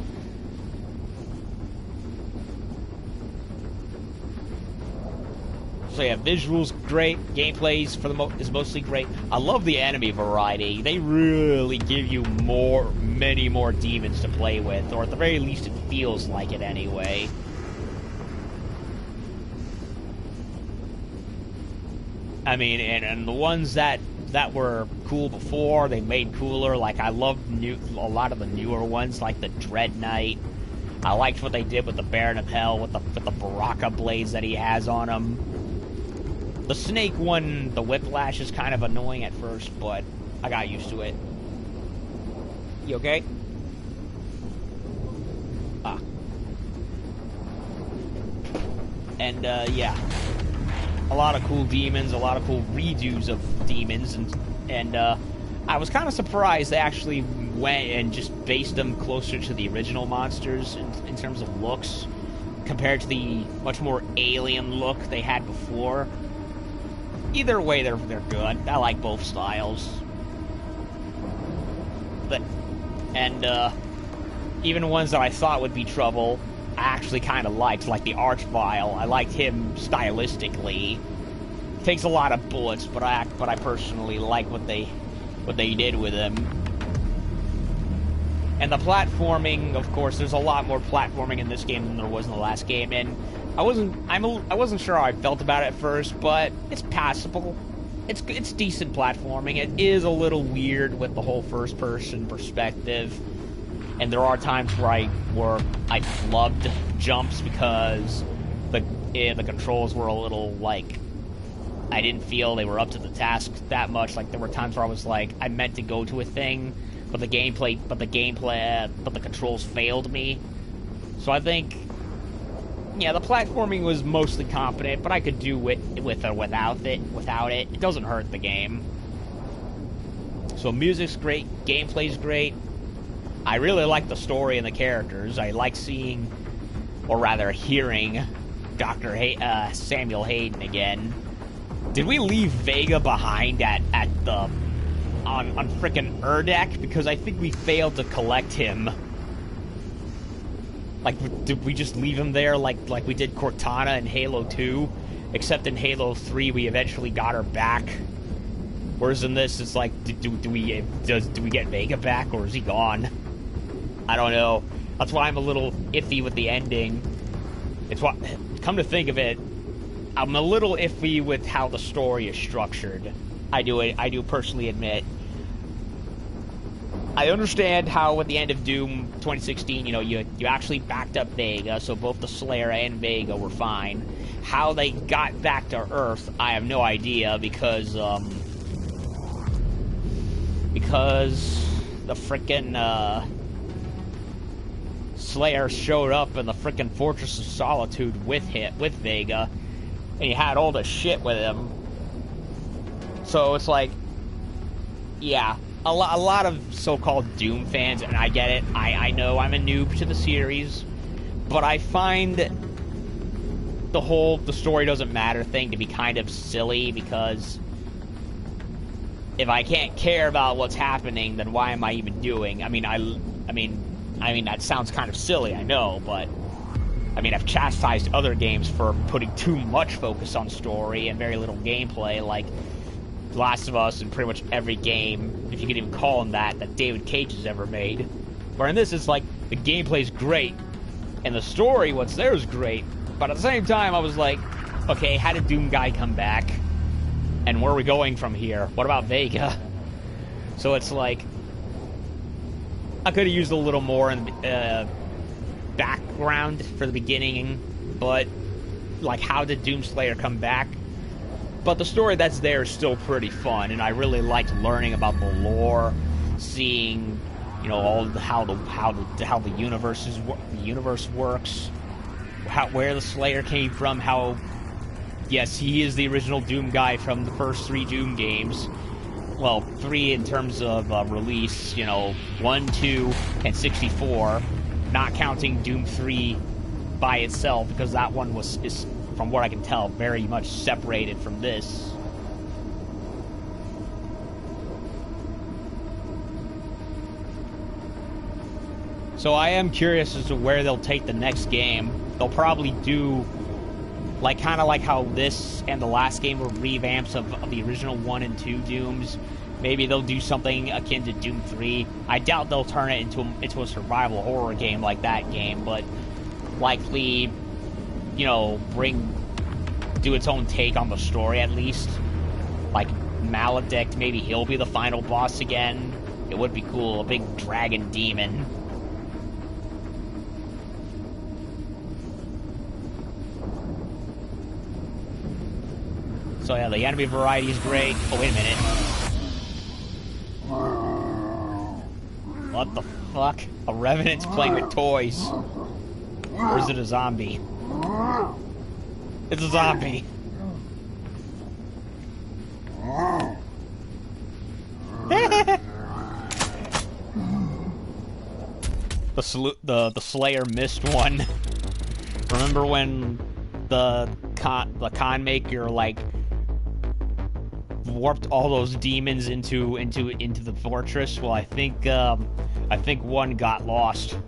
So yeah, visuals great, gameplay's is mostly great. I love the enemy variety. They really give you many more demons to play with, or at the very least it feels like it anyway. I mean, and the ones that were cool before, they made cooler. Like, I love a lot of the newer ones, like the Dread Knight. I liked what they did with the Baron of Hell, with the Baraka blades that he has on him. The Snake one, the Whiplash, is kind of annoying at first, but I got used to it. You okay? Ah. And, yeah. A lot of cool demons, a lot of cool redos of demons, and I was kind of surprised they actually went and just based them closer to the original monsters in terms of looks, compared to the much more alien look they had before. Either way, they're good. I like both styles. And even ones that I thought would be trouble, I actually kind of liked, like the Archvile. I liked him stylistically. Takes a lot of bullets, but I personally like what they did with him. And the platforming, of course, there's a lot more platforming in this game than there was in the last game, and I wasn't sure how I felt about it at first, but it's passable. It's decent platforming. It is a little weird with the whole first-person perspective, and there are times where I flubbed jumps because the controls were a little, like, I didn't feel they were up to the task that much. Like, there were times where I was like, I meant to go to a thing, but the controls failed me. So I think, yeah, the platforming was mostly competent, but I could do it with or without it. It doesn't hurt the game. So music's great, gameplay's great. I really like the story and the characters. I like seeing, or rather hearing, Samuel Hayden again. Did we leave Vega behind on frickin' Erdek? Because I think we failed to collect him. Like, did we just leave him there like we did Cortana in Halo 2? Except in Halo 3 we eventually got her back. Whereas in this, it's like, do we get Vega back, or is he gone? I don't know. That's why I'm a little iffy with the ending. Come to think of it, I'm a little iffy with how the story is structured. I do personally admit. I understand how at the end of Doom 2016, you actually backed up Vega, so both the Slayer and Vega were fine. How they got back to Earth, I have no idea, because the frickin' Slayer showed up in the frickin' Fortress of Solitude with Vega, and he had all the shit with him. So it's like, yeah, a lot of so-called Doom fans, and I get it, I know I'm a noob to the series, but I find the story doesn't matter thing to be kind of silly, because if I can't care about what's happening, then why am I even doing? I mean, that sounds kind of silly, I know, but I've chastised other games for putting too much focus on story and very little gameplay, like Last of Us, and pretty much every game, if you could even call them that David Cage has ever made. Where in this, it's like, the gameplay's great, and the story, what's there, is great, but at the same time, I was like, okay, how did Doom Guy come back? And where are we going from here? What about Vega? So it's like, I could have used a little more in the background for the beginning, but, like, how did Doomslayer come back? But the story that's there is still pretty fun, and I really liked learning about the lore, seeing, all how the universe works, where the Slayer came from, how, yes, he is the original Doom guy from the first 3 Doom games. Well, 3 in terms of release, 1, 2, and 64, not counting Doom 3 by itself, because that one is, from what I can tell, very much separated from this. So I am curious as to where they'll take the next game. They'll probably do, kind of like how this and the last game were revamps of the original 1 and 2 Dooms. Maybe they'll do something akin to Doom 3. I doubt they'll turn it into a survival horror game like that game, but likely, do its own take on the story at least. Like, Maledict, maybe he'll be the final boss again. It would be cool, a big dragon demon. So yeah, the enemy variety is great. Oh, wait a minute. What the fuck? A Revenant's playing with toys. Or is it a zombie? It's a zombie. The Slayer missed one. Remember when the con maker like warped all those demons into the fortress? Well, I think one got lost.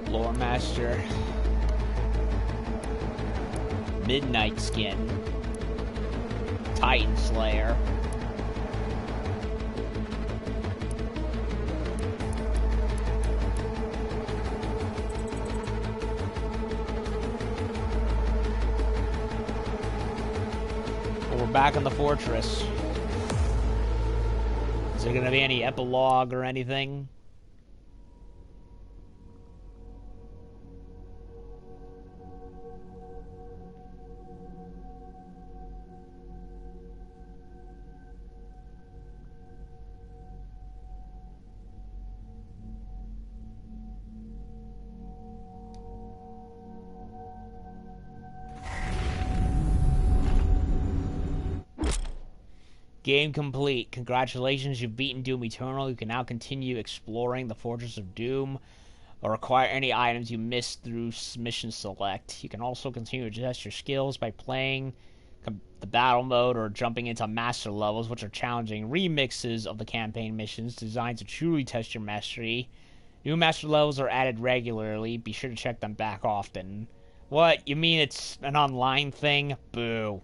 Lore Master. Midnight Skin. Titan Slayer. Well, we're back in the fortress. Is there gonna be any epilogue or anything? Game complete. Congratulations, you've beaten Doom Eternal. You can now continue exploring the Fortress of Doom or acquire any items you missed through Mission Select. You can also continue to test your skills by playing the battle mode or jumping into master levels, which are challenging remixes of the campaign missions designed to truly test your mastery. New master levels are added regularly. Be sure to check them back often. What? You mean it's an online thing? Boo.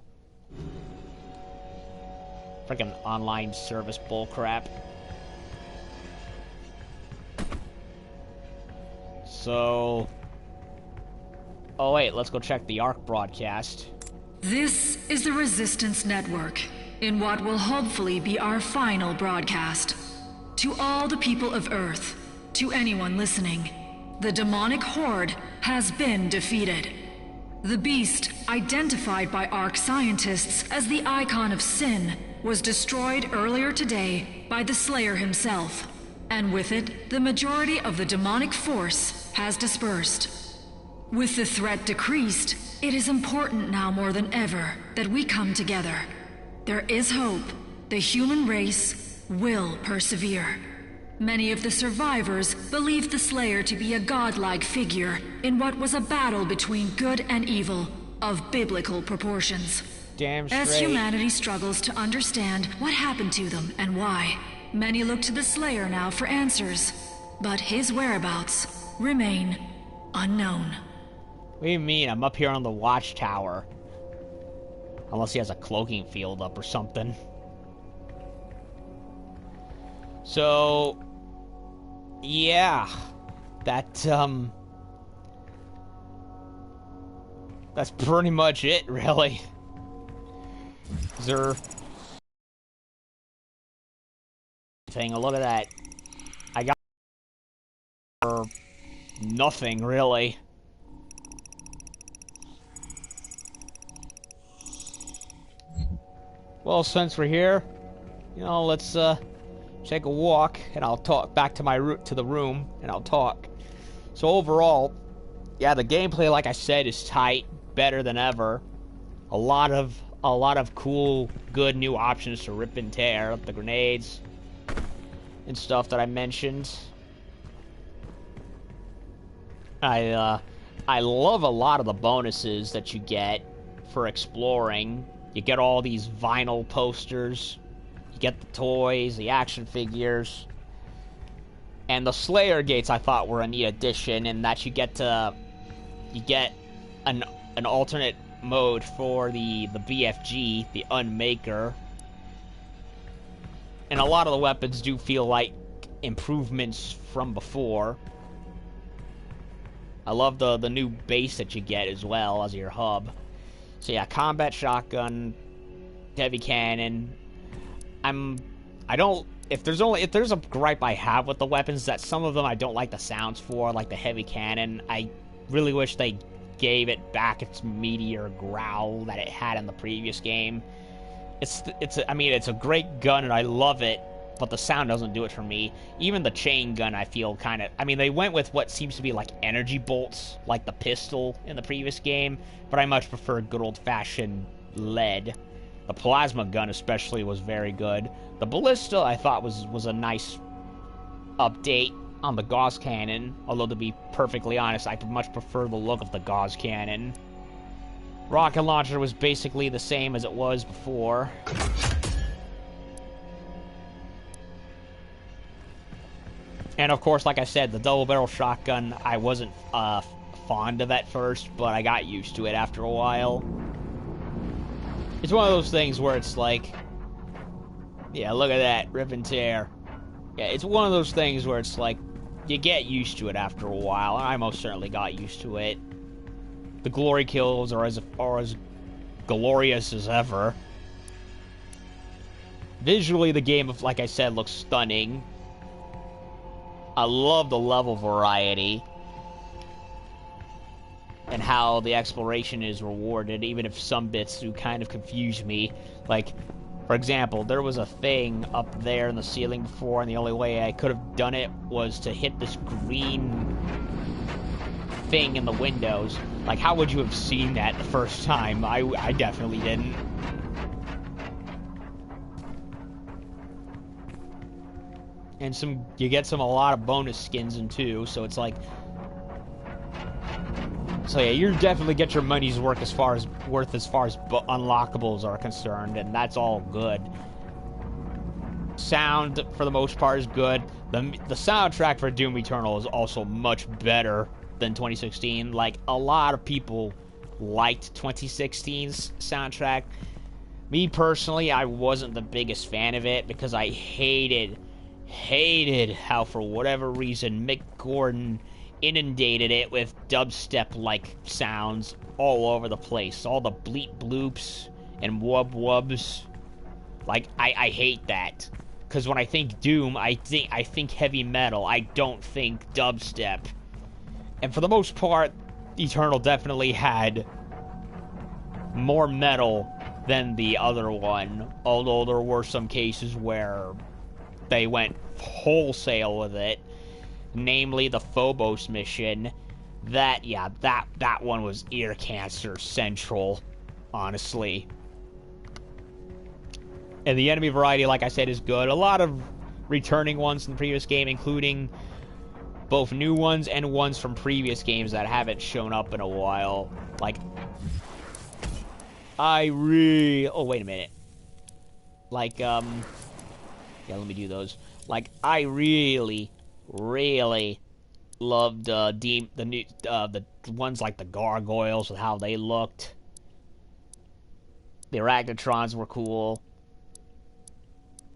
Freaking online service bullcrap. So... oh wait, let's go check the ARC broadcast. This is the Resistance Network, in what will hopefully be our final broadcast. To all the people of Earth, to anyone listening, the demonic horde has been defeated. The beast, identified by ARC scientists as the icon of sin, was destroyed earlier today by the Slayer himself, and with it, the majority of the demonic force has dispersed. With the threat decreased, it is important now more than ever that we come together. There is hope. The human race will persevere. Many of the survivors believed the Slayer to be a godlike figure in what was a battle between good and evil of biblical proportions. Damn straight. As humanity struggles to understand what happened to them and why, many look to the Slayer now for answers, but his whereabouts remain unknown. What do you mean? I'm up here on the watchtower. Unless he has a cloaking field up or something. So... yeah. That's pretty much it, really. Is there... thing? Look at that. I got... for nothing, really. Well, since we're here, you know, let's take a walk, and I'll talk back to my route to the room, and I'll talk. So overall, yeah, the gameplay, like I said, is tight, better than ever. A lot of cool, good new options to rip and tear, the grenades and stuff that I mentioned. I love a lot of the bonuses that you get for exploring. You get all these vinyl posters. You get the toys, the action figures. And the Slayer gates I thought were a neat addition in that you get an alternate mode for the BFG, the Unmaker. And a lot of the weapons do feel like improvements from before. I love the new base that you get as well as your hub. So yeah, combat shotgun, heavy cannon. If there's a gripe I have with the weapons, that some of them I don't like the sounds for, like the heavy cannon. I really wish they gave it back its meteor growl that it had in the previous game. It's a great gun and I love it, but the sound doesn't do it for me. Even the chain gun I feel kind of... they went with what seems to be like energy bolts, like the pistol in the previous game, but I much prefer good old-fashioned lead. The plasma gun especially was very good. The ballista I thought was a nice update on the Gauss cannon, although to be perfectly honest, I much prefer the look of the Gauss cannon. Rocket launcher was basically the same as it was before. And of course, like I said, the double barrel shotgun, I wasn't fond of at first, but I got used to it after a while. It's one of those things where it's like, yeah, look at that, rip and tear. Yeah, it's one of those things where it's like, you get used to it after a while, and I most certainly got used to it. The glory kills are as glorious as ever. Visually, the game, like I said, looks stunning. I love the level variety and how the exploration is rewarded, even if some bits do kind of confuse me. Like, for example, there was a thing up there in the ceiling before, and the only way I could have done it was to hit this green thing in the windows. Like, how would you have seen that the first time? I definitely didn't. And you get a lot of bonus skins in too, so it's like... So yeah, you definitely get your money's worth as far as unlockables are concerned, and that's all good. Sound, for the most part, is good. The soundtrack for Doom Eternal is also much better than 2016. Like, a lot of people liked 2016's soundtrack. Me, personally, I wasn't the biggest fan of it because I hated how, for whatever reason, Mick Gordon inundated it with dubstep-like sounds all over the place. All the bleep bloops and wub wubs. Like, I hate that. Because when I think Doom, I think heavy metal. I don't think dubstep. And for the most part, Eternal definitely had more metal than the other one. Although there were some cases where they went wholesale with it. Namely the Phobos mission. That one was ear cancer central, honestly. And the enemy variety, like I said, is good. A lot of returning ones in the previous game, including both new ones and ones from previous games that haven't shown up in a while. Like, oh, wait a minute. Like, yeah, let me do those. Like, I really loved the ones like the gargoyles and how they looked. The Arachnotrons were cool.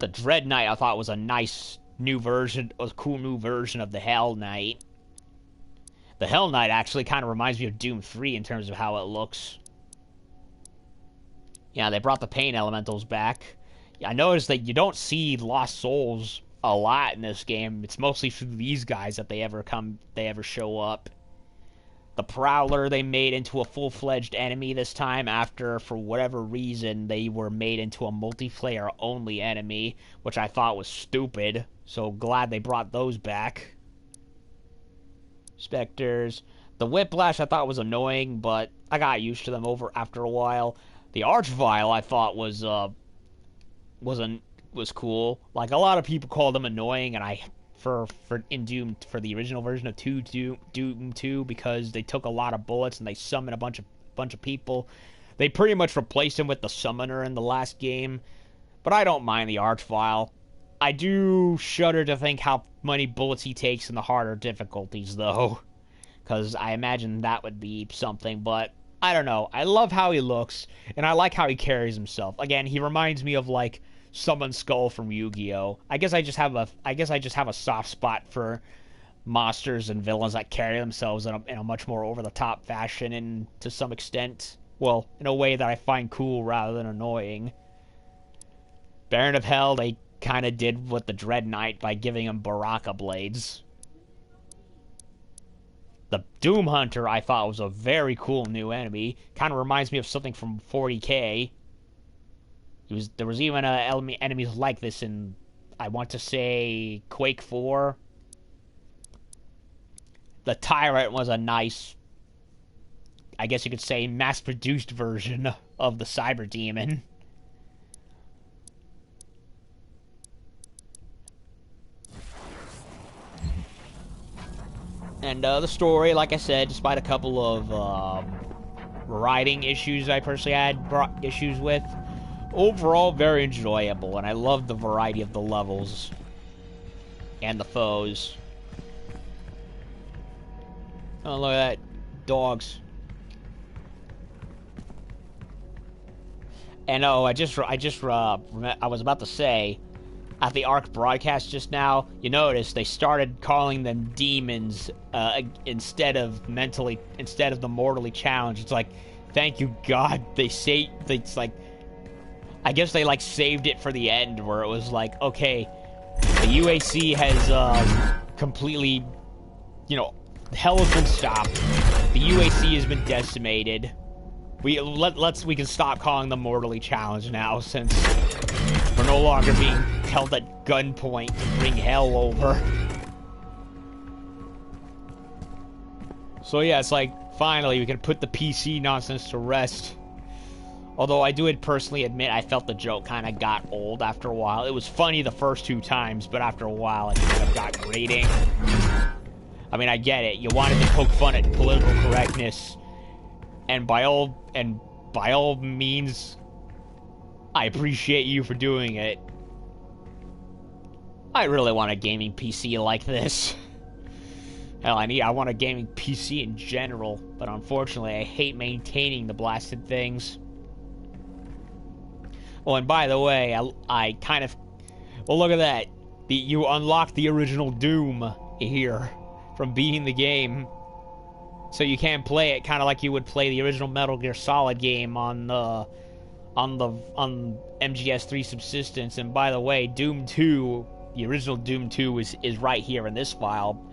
The Dread Knight I thought was a nice new version, a cool new version of the Hell Knight. The Hell Knight actually kind of reminds me of Doom 3 in terms of how it looks. Yeah, they brought the Pain Elementals back. I noticed that you don't see Lost Souls a lot in this game. It's mostly through these guys that they ever show up. The Prowler they made into a full-fledged enemy this time after, for whatever reason, they were made into a multiplayer only enemy, which I thought was stupid. So glad they brought those back. Spectres. The Whiplash I thought was annoying, but I got used to them after a while. The Archvile I thought was cool. Like, a lot of people call them annoying, and for Doom, for the original version of Doom 2, because they took a lot of bullets and they summoned a bunch of people. They pretty much replaced him with the Summoner in the last game. But I don't mind the Archvile. I do shudder to think how many bullets he takes in the harder difficulties, though. Because I imagine that would be something, but I don't know. I love how he looks, and I like how he carries himself. Again, he reminds me of, like, Summon Skull from Yu-Gi-Oh! I guess I just have a soft spot for monsters and villains that carry themselves in a much more over-the-top fashion, and to some extent, well, in a way that I find cool rather than annoying. Baron of Hell, they kind of did with the Dread Knight by giving him Baraka blades. The Doom Hunter, I thought, was a very cool new enemy. Kind of reminds me of something from 40K. There was even enemies like this in, I want to say, Quake 4. The Tyrant was a nice, I guess you could say, mass-produced version of the Cyber Demon. And the story, like I said, despite a couple of writing issues I personally had issues with, overall very enjoyable, and I loved the variety of the levels and the foes. Oh, look at that. Dogs. And oh, I was about to say, at the ARC broadcast just now, you notice they started calling them demons instead of the mortally challenged. It's like, thank you God, it's like, I guess they like saved it for the end where it was like, okay, the UAC has completely, hell has been stopped. The UAC has been decimated. We can stop calling them mortally challenged now, since we're no longer being held at gunpoint to bring hell over. So yeah, it's like, finally, we can put the PC nonsense to rest. Although I do personally admit I felt the joke kind of got old after a while. It was funny the first 2 times, but after a while it kind of got grating. I mean, I get it. You wanted to poke fun at political correctness, and by all means, I appreciate you for doing it. I really want a gaming PC like this. Hell, I want a gaming PC in general, but unfortunately I hate maintaining the blasted things. Oh, and by the way, I kind of... Well, look at that. You unlock the original Doom here from beating the game. So you can play it kind of like you would play the original Metal Gear Solid game on MGS3 Subsistence. And by the way, Doom 2, the original Doom 2 is right here in this file.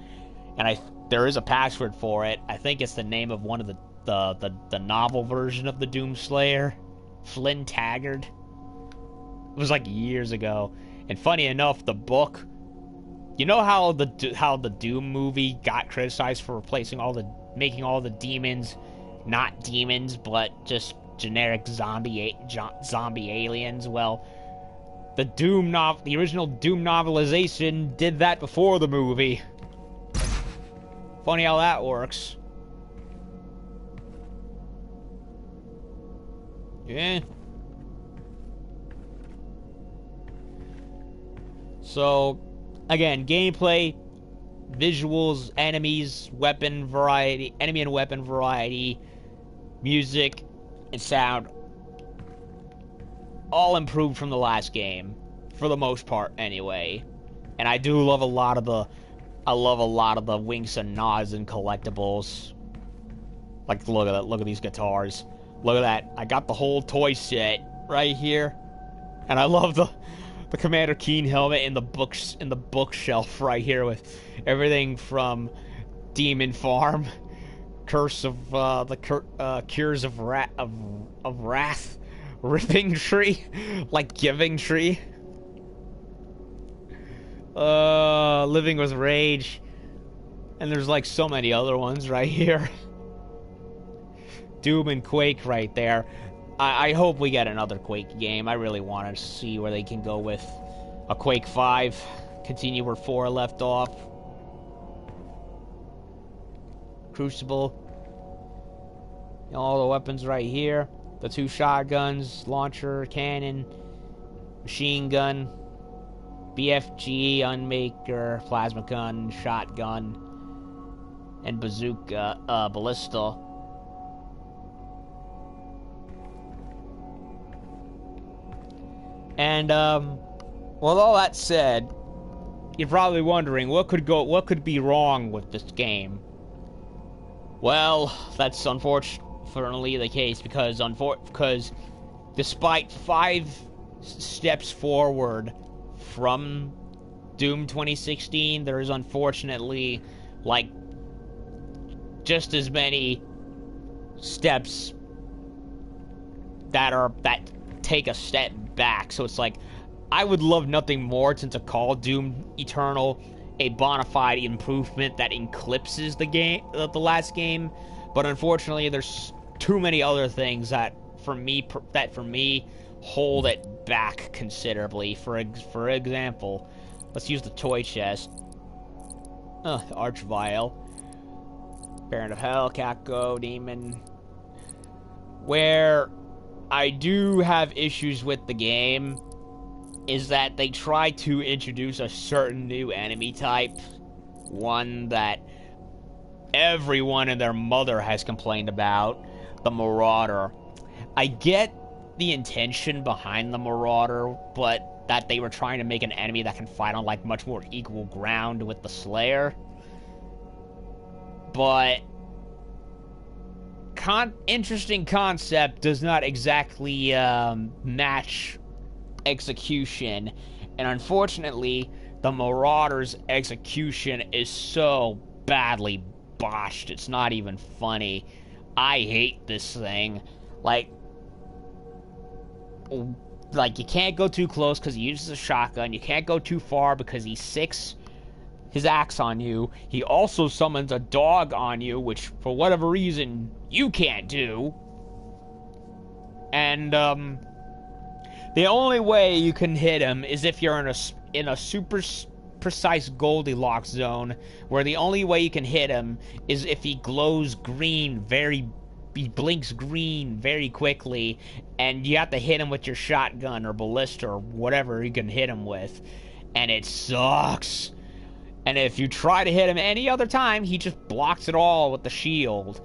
And there is a password for it. I think it's the name of one of the novel version of the Doom Slayer, Flynn Taggart. It was like years ago. And funny enough, the book, you know how the Doom movie got criticized for making all the demons not demons but just generic zombie aliens? Well, the original Doom novelization did that before the movie. Funny how that works. Yeah. So, again, gameplay, visuals, enemies, weapon variety, enemy and weapon variety, music, and sound, all improved from the last game, for the most part, anyway. And I do love a lot of the winks and nods and collectibles. Like, look at that, look at these guitars. Look at that, I got the whole toy set right here. And I love the Commander Keen helmet in the bookshelf right here with everything from Demon Farm, Curse of Cures of Wrath, Ripping Tree, like Giving Tree, Living with Rage, and there's like so many other ones right here. Doom and Quake right there. I hope we get another Quake game. I really want to see where they can go with a Quake 5. Continue where 4 left off. Crucible. All the weapons right here. The 2 shotguns, launcher, cannon. machine gun, BFG, Unmaker, plasma gun, shotgun, and bazooka, ballista. And, with all that said, you're probably wondering, what could be wrong with this game? Well, that's unfortunately the case, because despite 5 steps forward from Doom 2016, there's unfortunately, like, just as many steps that take a step back. So it's like, I would love nothing more than to call Doom Eternal a bona fide improvement that eclipses the last game, but unfortunately there's too many other things that for me hold it back considerably. For example, let's use the toy chest. Archvile, Baron of Hell, Kako, Demon. Where I do have issues with the game is that they try to introduce a certain new enemy type, one that everyone and their mother has complained about, the Marauder. I get the intention behind the Marauder, but that they were trying to make an enemy that can fight on, like, much more equal ground with the Slayer. But interesting concept does not exactly match execution, and unfortunately the Marauder's execution is so badly botched, it's not even funny. I hate this thing. Like you can't go too close because he uses a shotgun, you can't go too far because he sicks his axe on you. He also summons a dog on you, which for whatever reason you can't do. And the only way you can hit him is if you're in a super precise Goldilocks zone, where the only way you can hit him is if he glows green he blinks green very quickly, and you have to hit him with your shotgun or ballista or whatever you can hit him with, and it sucks. And if you try to hit him any other time, he just blocks it all with the shield.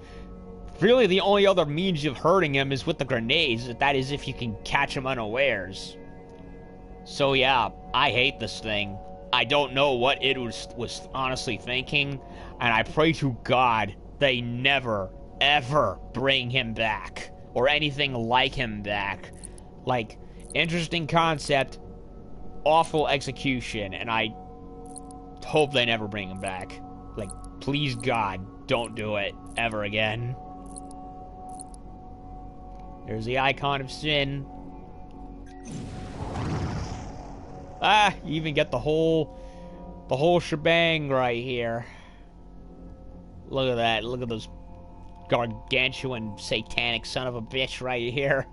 Really, the only other means of hurting him is with the grenades. That is, if you can catch him unawares. So yeah, I hate this thing. I don't know what it was honestly thinking, and I pray to God they never, ever bring him back, or anything like him back. Like, interesting concept, awful execution, and I hope they never bring him back. Like, please God, don't do it ever again. There's the Icon of Sin. You even get the whole shebang right here. Look at that. Look at those gargantuan satanic son of a bitch right here.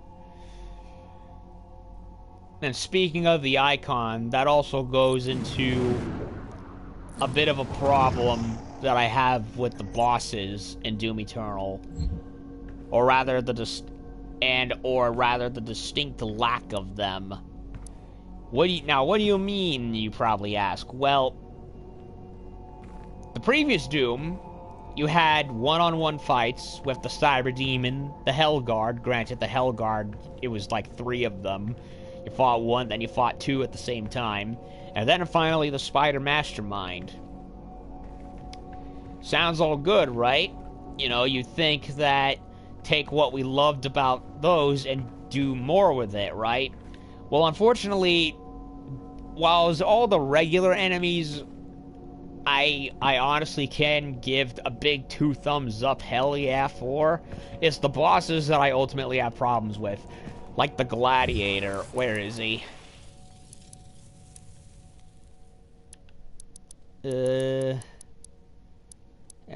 And speaking of the icon, that also goes into a bit of a problem that I have with the bosses in Doom Eternal, or rather the distinct lack of them. What do you mean, you probably ask? Well, the previous Doom, you had one-on-one fights with the Cyber Demon, the Hellguard. Granted, the Hellguard, it was like 3 of them. You fought one, then you fought 2 at the same time. And then finally the Spider Mastermind. Sounds all good, right? You know, you think that take what we loved about those and do more with it, right? Well, unfortunately, while all the regular enemies I honestly can give a big 2 thumbs up hell yeah for, it's the bosses that I ultimately have problems with. Like the Gladiator. Where is he? And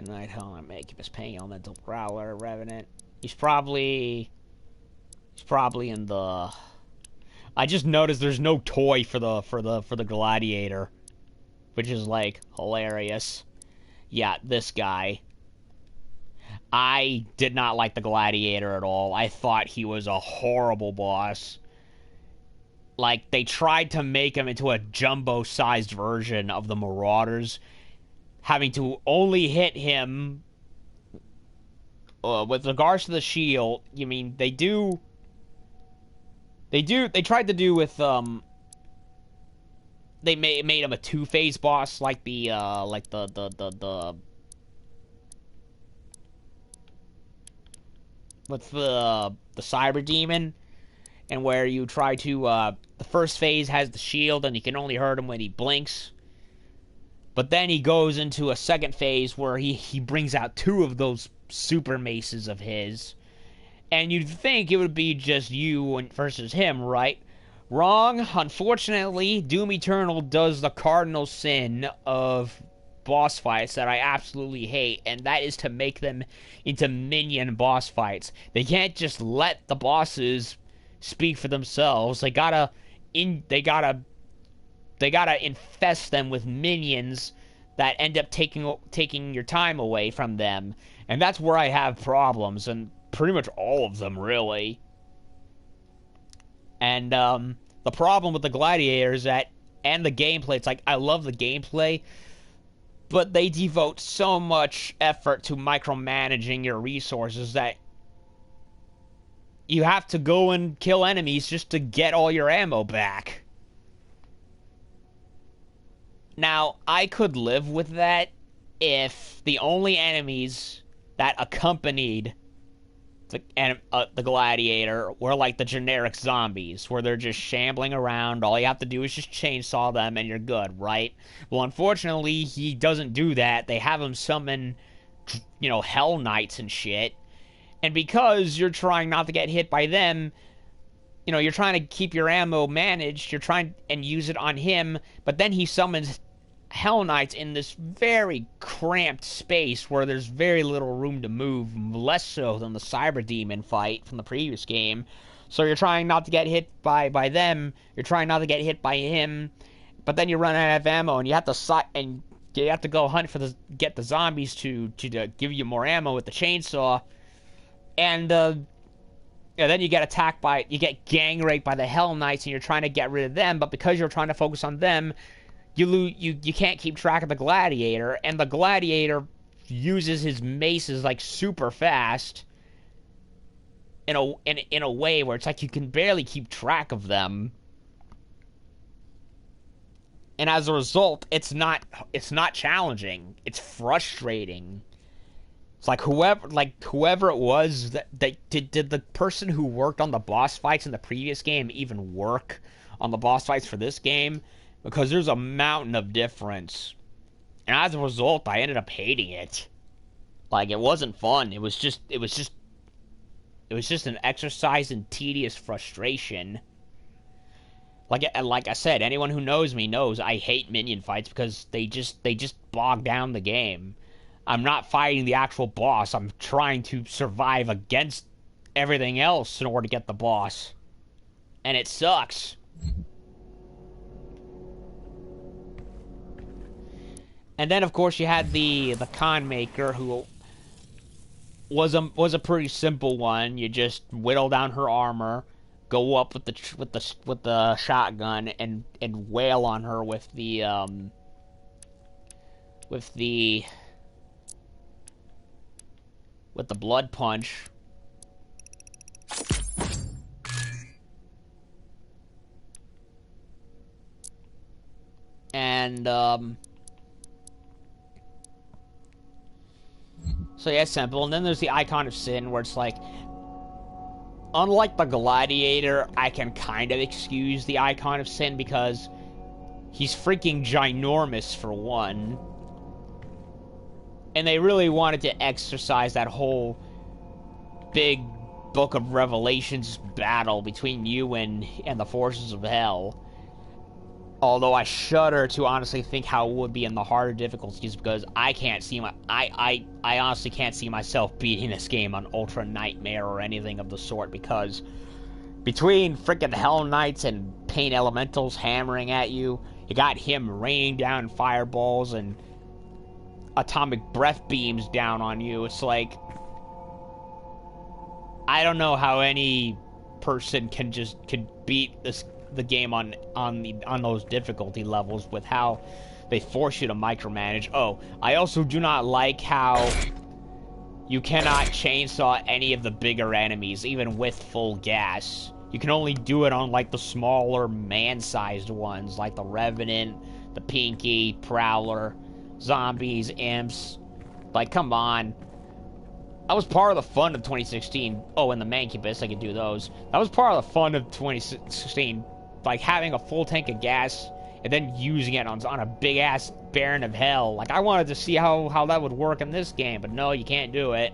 Nighthawk, Incubus, Pain, Elemental Prowler, Revenant. He's probably in the... I just noticed there's no toy for the Gladiator, which is like hilarious. Yeah, this guy. I did not like the Gladiator at all. I thought he was a horrible boss. Like, they tried to make him into a jumbo-sized version of the Marauders, having to only hit him with regards to the shield. You mean, they tried to do with, they made him a two-phase boss, like the with the Cyber Demon, and where you try to, the first phase has the shield, and you can only hurt him when he blinks. But then he goes into a second phase where he brings out two of those super maces of his. And you'd think it would be just you versus him, right? Wrong. Unfortunately, Doom Eternal does the cardinal sin of boss fights that I absolutely hate, and that is to make them into minion boss fights. They can't just let the bosses speak for themselves. They gotta infest them with minions that end up taking your time away from them. And that's where I have problems, and pretty much all of them, really. And the problem with the Gladiators and the gameplay, it's like, I love the gameplay, but they devote so much effort to micromanaging your resources that you have to go and kill enemies just to get all your ammo back. Now, I could live with that if the only enemies that accompanied the Gladiator were like the generic zombies, where they're just shambling around. All you have to do is just chainsaw them and you're good, right? Well, unfortunately, he doesn't do that. They have him summon, Hell Knights and shit. And because you're trying not to get hit by them, you're trying to keep your ammo managed, you're trying and use it on him, but then he summons Hell Knights in this very cramped space where there's very little room to move, less so than the Cyber Demon fight from the previous game. So you're trying not to get hit by them, you're trying not to get hit by him, but then you run out of ammo and you have to go hunt for get the zombies to give you more ammo with the chainsaw. And then you get you get gang raped by the Hell Knights, and you're trying to get rid of them, but because you're trying to focus on them, you can't keep track of the Gladiator, and the Gladiator uses his maces like super fast in a way where it's like you can barely keep track of them. And as a result, it's not challenging. It's frustrating. It's like whoever it was that did the person who worked on the boss fights in the previous game even work on the boss fights for this game? Because there's a mountain of difference. And as a result, I ended up hating it. Like, it wasn't fun. It was just an exercise in tedious frustration. Like I said, anyone who knows me knows I hate minion fights because they just bog down the game. I'm not fighting the actual boss. I'm trying to survive against everything else in order to get the boss. And it sucks. And then, of course, you had the Con Maker, who was a pretty simple one. You just whittle down her armor, go up with the shotgun, and wail on her with the blood punch. And so yeah, it's simple. And then there's the Icon of Sin, where it's like, unlike the Gladiator, I can kind of excuse the Icon of Sin because he's freaking ginormous, for one. And they really wanted to exercise that whole big Book of Revelations battle between you and the forces of hell. Although I shudder to honestly think how it would be in the harder difficulties, because I can't see I honestly can't see myself beating this game on Ultra Nightmare or anything of the sort, because between freaking Hell Knights and Pain Elementals hammering at you, you got him raining down fireballs and atomic breath beams down on you. It's like, I don't know how any person can beat this the game on those difficulty levels with how they force you to micromanage. Oh, I also do not like how you cannot chainsaw any of the bigger enemies, even with full gas. You can only do it on, like, the smaller man-sized ones, like the Revenant, the Pinky, Prowler, zombies, imps. Like, come on. That was part of the fun of 2016. Oh, and the Mancubus, I could do those. That was part of the fun of 2016. Like, having a full tank of gas and then using it on a big-ass Baron of Hell. Like, I wanted to see how that would work in this game, but no, you can't do it.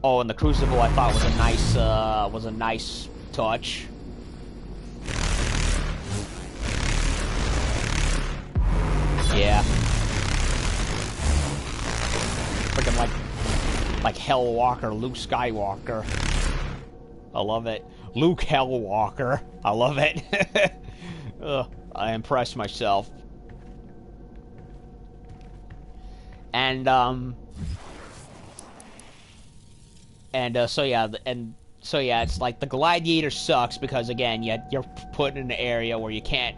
Oh, and the Crucible I thought was a nice touch. Yeah. Freaking like Hellwalker, Luke Skywalker. I love it. Luke Hellwalker. I love it. I impressed myself. And so yeah, it's like the Gladiator sucks because again, you're put in an area where you can't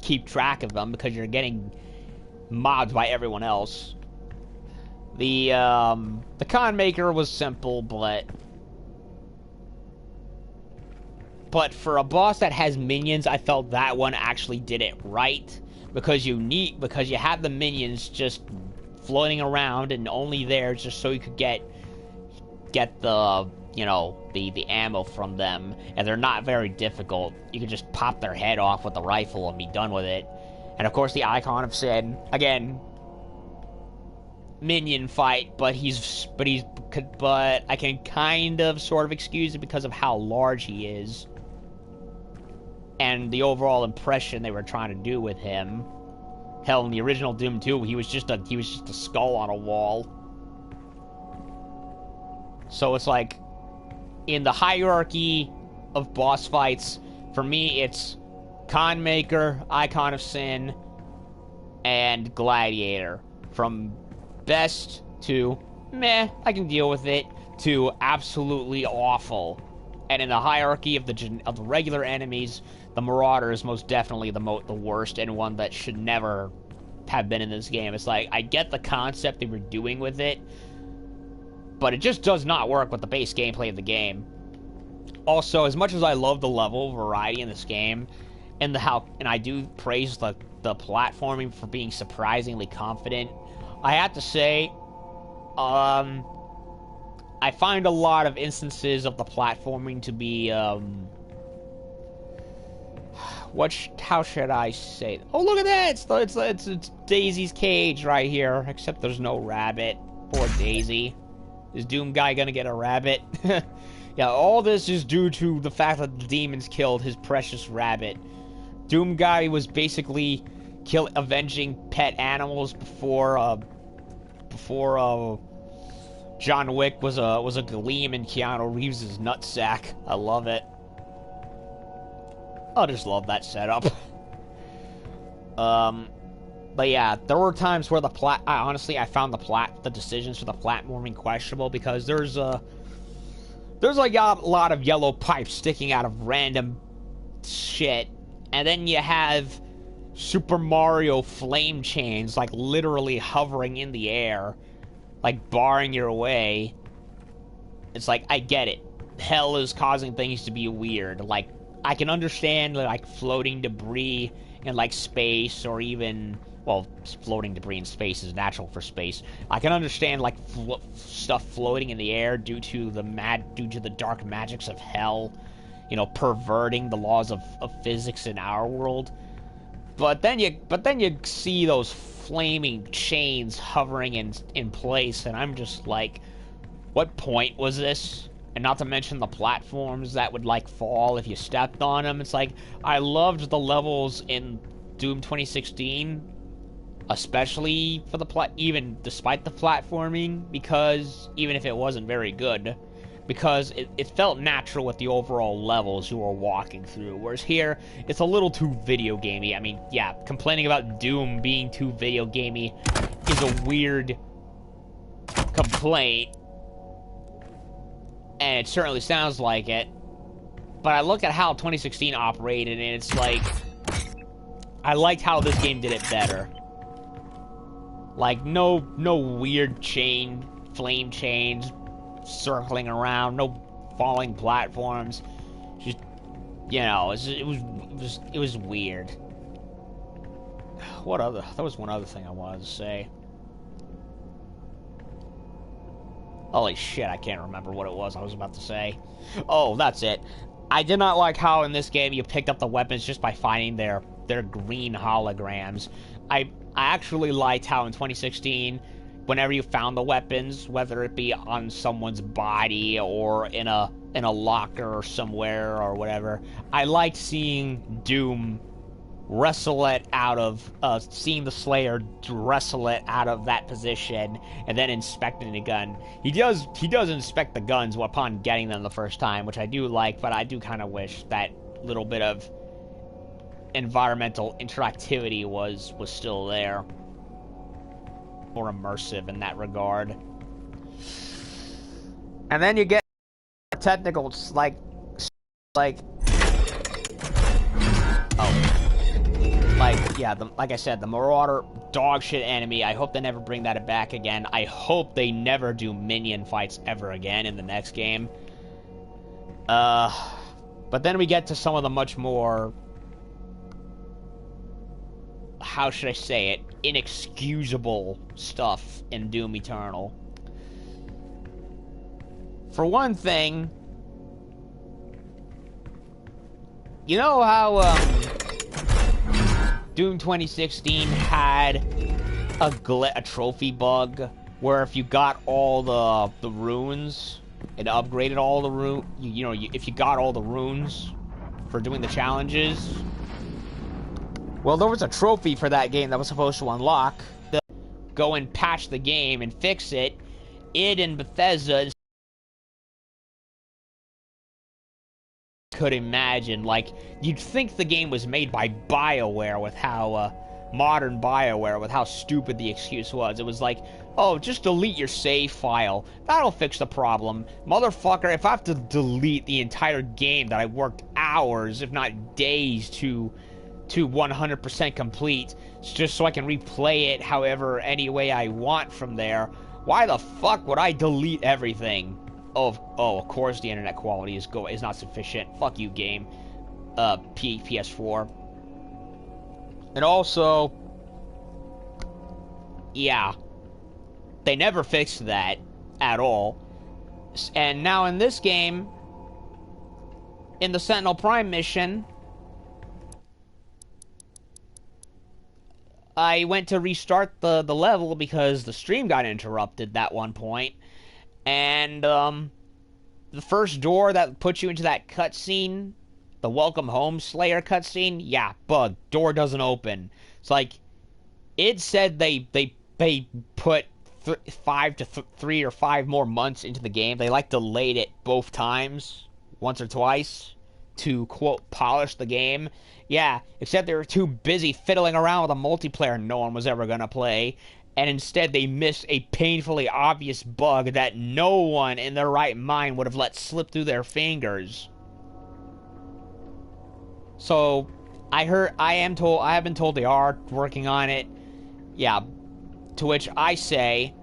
keep track of them because you're getting mobbed by everyone else. The Con Maker was simple, but for a boss that has minions, I felt that one actually did it right because you have the minions just floating around and only there just so you could get the the ammo from them, and they're not very difficult. You can just pop their head off with the rifle and be done with it. And of course the Icon of Sin, again, minion fight, but I can kind of sort of excuse it because of how large he is and the overall impression they were trying to do with him. Hell, in the original Doom 2, he was just a skull on a wall. So it's like, in the hierarchy of boss fights, for me it's Con Maker, Icon of Sin, and Gladiator. From best to meh, I can deal with it, to absolutely awful. And in the hierarchy of the regular enemies, the Marauder is most definitely the worst, and one that should never have been in this game. It's like, I get the concept they were doing with it, but it just does not work with the base gameplay of the game. Also, as much as I love the level variety in this game, and I do praise the platforming for being surprisingly confident, I have to say, I find a lot of instances of the platforming to be, how should I say? Oh, look at that! It's Daisy's cage right here, except there's no rabbit. Poor Daisy. Is Doom Guy gonna get a rabbit? Yeah, all this is due to the fact that the demons killed his precious rabbit. Doom Guy was basically avenging pet animals before John Wick was a gleam in Keanu Reeves' nutsack. I love it. I just love that setup. But yeah, there were times where I found the decisions for the platforming questionable because there's a lot of yellow pipes sticking out of random shit, and then you have Super Mario flame chains like literally hovering in the air, like barring your way. It's like, I get it. Hell is causing things to be weird. Like, I can understand like floating debris in like space, or even, well, floating debris in space is natural for space. I can understand like stuff floating in the air due to the dark magics of hell, perverting the laws of physics in our world. But then you see those flaming chains hovering in place, and I'm just like, what point was this? And not to mention the platforms that would like fall if you stepped on them. It's like, I loved the levels in Doom 2016, especially for even despite the platforming, because even if it wasn't very good, because it felt natural with the overall levels you were walking through. Whereas here, it's a little too video gamey. I mean, yeah, complaining about Doom being too video gamey is a weird complaint, and it certainly sounds like it. But I look at how 2016 operated, and it's like, I liked how this game did it better. Like, no weird flame chains circling around, no falling platforms. Just, you know, it was weird. That was one other thing I wanted to say. Holy shit, I can't remember what it was I was about to say. Oh, that's it. I did not like how in this game you picked up the weapons just by finding their green holograms. I actually liked how in 2016, whenever you found the weapons, whether it be on someone's body or in a locker or somewhere or whatever, I liked seeing Doom wrestle it out of, seeing the Slayer wrestle it out of that position and then inspecting the gun. He does inspect the guns upon getting them the first time, which I do like, but I do kind of wish that little bit of environmental interactivity was still there. More immersive in that regard. And then you get technicals like like I said, the Marauder dogshit enemy. I hope they never bring that back again. I hope they never do minion fights ever again in the next game. But then we get to some of the much more, how should I say it, inexcusable stuff in Doom Eternal. For one thing, you know how Doom 2016 had a trophy bug where if you got all the runes, it upgraded all the if you got all the runes for doing the challenges. Well, there was a trophy for that game that was supposed to unlock. Go and patch the game and fix it. Id and Bethesda could imagine, like, you'd think the game was made by BioWare with how, modern BioWare, with how stupid the excuse was. It was like, oh, just delete your save file. That'll fix the problem. Motherfucker, if I have to delete the entire game that I worked hours, if not days, to 100% complete, just so I can replay it however, any way I want from there, why the fuck would I delete everything? Oh, of course the internet quality is not sufficient. Fuck you, game. PS4. And also, yeah, they never fixed that at all. And now in this game, in the Sentinel Prime mission, I went to restart the level because the stream got interrupted at one point. And, the first door that puts you into that cutscene, the Welcome Home Slayer cutscene, yeah, bug. Door doesn't open. It's like, it said they put 3 or 5 more months into the game. They like delayed it both times, once or twice, to, quote, polish the game. Yeah, except they were too busy fiddling around with a multiplayer no one was ever gonna play. And instead they missed a painfully obvious bug that no one in their right mind would have let slip through their fingers. So, I have been told they are working on it. Yeah, to which I say,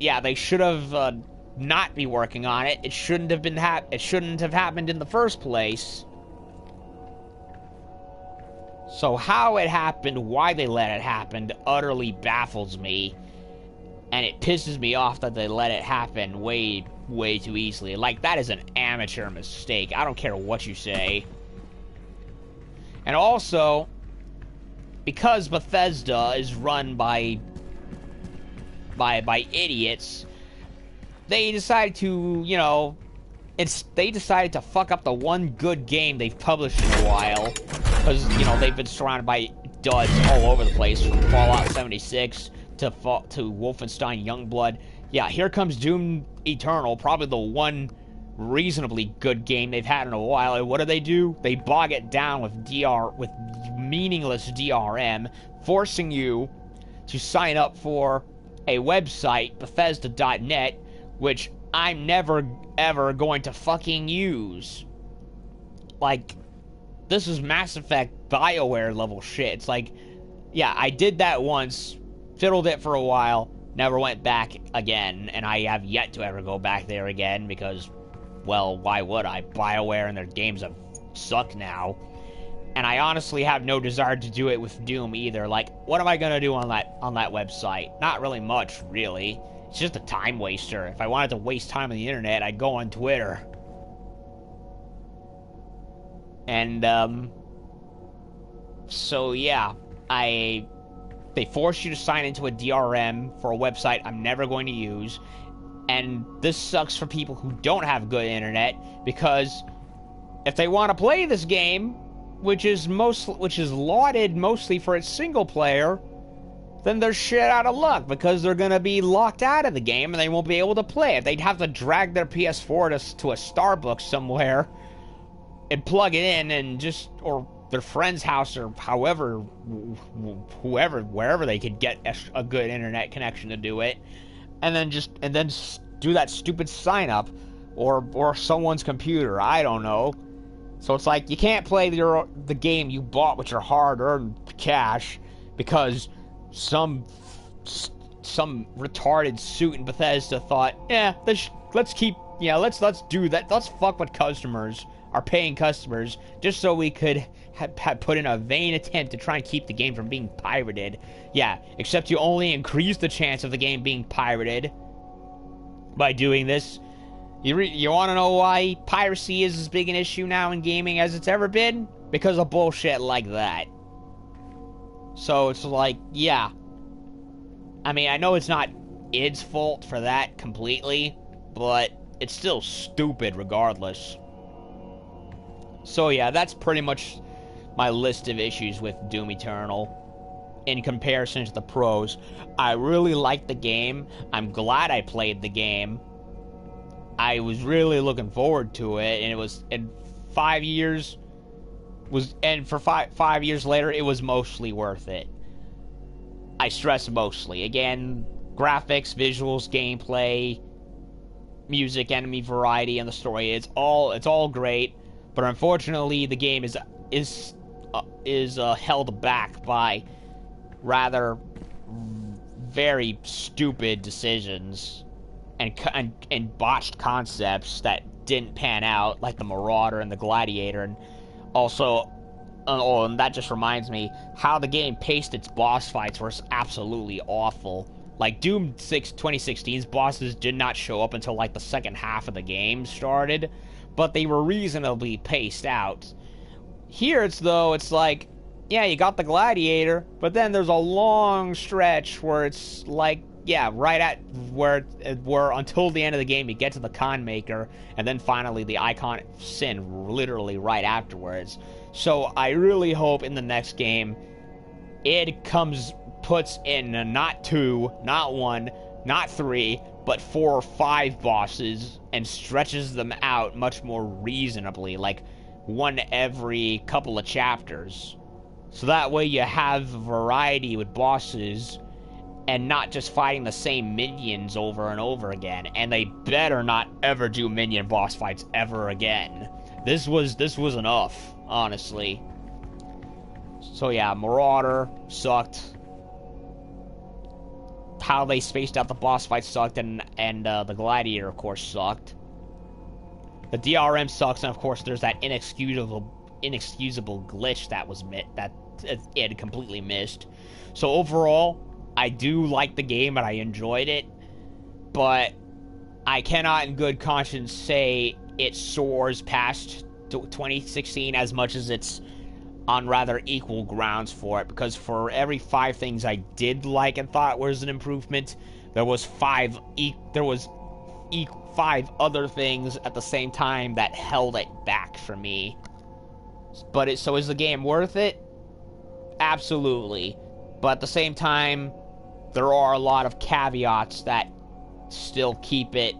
yeah, they should have not be working on it. It shouldn't have happened in the first place. So how it happened, why they let it happen, utterly baffles me. And it pisses me off that they let it happen way, way too easily. Like, that is an amateur mistake. I don't care what you say. And also, because Bethesda is run by idiots, they decided to, you know, they decided to fuck up the one good game they've published in a while. Because, you know, they've been surrounded by duds all over the place, from Fallout 76 to Wolfenstein Youngblood. Yeah, here comes Doom Eternal, probably the one reasonably good game they've had in a while. And what do? They bog it down with meaningless DRM, forcing you to sign up for a website, Bethesda.net, which I'm never, ever going to fucking use. like, this is Mass Effect BioWare level shit. It's like, yeah, I did that once, fiddled it for a while, never went back again, and I have yet to ever go back there again because, well, why would I? BioWare and their games have sucked now. And I honestly have no desire to do it with Doom either. Like, what am I gonna do on that website? Not really much, really. It's just a time waster. If I wanted to waste time on the internet, I'd go on Twitter. And, so yeah, they force you to sign into a DRM for a website I'm never going to use, and this sucks for people who don't have good internet, because if they want to play this game, which is lauded mostly for its single player, then they're shit out of luck, because they're gonna be locked out of the game and they won't be able to play it. They'd have to drag their PS4 to a Starbucks somewhere and plug it in, and or their friend's house, or wherever they could get a good internet connection to do it, and then do that stupid sign up, or someone's computer. I don't know. So it's like, you can't play the game you bought with your hard-earned cash because some retarded suit in Bethesda thought, let's do that. Let's fuck with customers, our paying customers, just so we could have put in a vain attempt to try and keep the game from being pirated. Yeah, except you only increase the chance of the game being pirated by doing this. You want to know why piracy is as big an issue now in gaming as it's ever been? Because of bullshit like that. So it's like, yeah. I mean, I know it's not id's fault for that completely, but it's still stupid regardless. So yeah, that's pretty much my list of issues with Doom Eternal in comparison to the pros. I really liked the game. I'm glad I played the game. I was really looking forward to it, and it was, in 5 years, for 5 years later, it was mostly worth it. I stress mostly. Again, graphics, visuals, gameplay, music, enemy variety, and the story, it's all great, but unfortunately the game is held back by rather very stupid decisions and botched concepts that didn't pan out, like the Marauder and the Gladiator. And also, and that just reminds me, how the game paced its boss fights was absolutely awful. Like, Doom 2016's bosses did not show up until like the second half of the game started, but they were reasonably paced out. Here it's like, yeah, you got the Gladiator, but then there's a long stretch where it's like, yeah, right at where until the end of the game you get to the Con Maker, and then finally the Icon of Sin literally right afterwards. So I really hope in the next game it puts in not 2, not 1, not 3, but 4 or 5 bosses and stretches them out much more reasonably, like one every couple of chapters. So that way you have variety with bosses and not just fighting the same minions over and over again. And they better not ever do minion boss fights ever again. This was enough, honestly. So yeah, Marauder sucked. How they spaced out the boss fight sucked, and the Gladiator, of course, sucked. The DRM sucks, and of course there's that inexcusable glitch that it had completely missed. So overall, I do like the game and I enjoyed it, but I cannot in good conscience say it soars past 2016 as much as it's on rather equal grounds for it, because for every 5 things I did like and thought was an improvement, there was 5 other things at the same time that held it back for me. But so is the game worth it? Absolutely. But at the same time, there are a lot of caveats that still keep it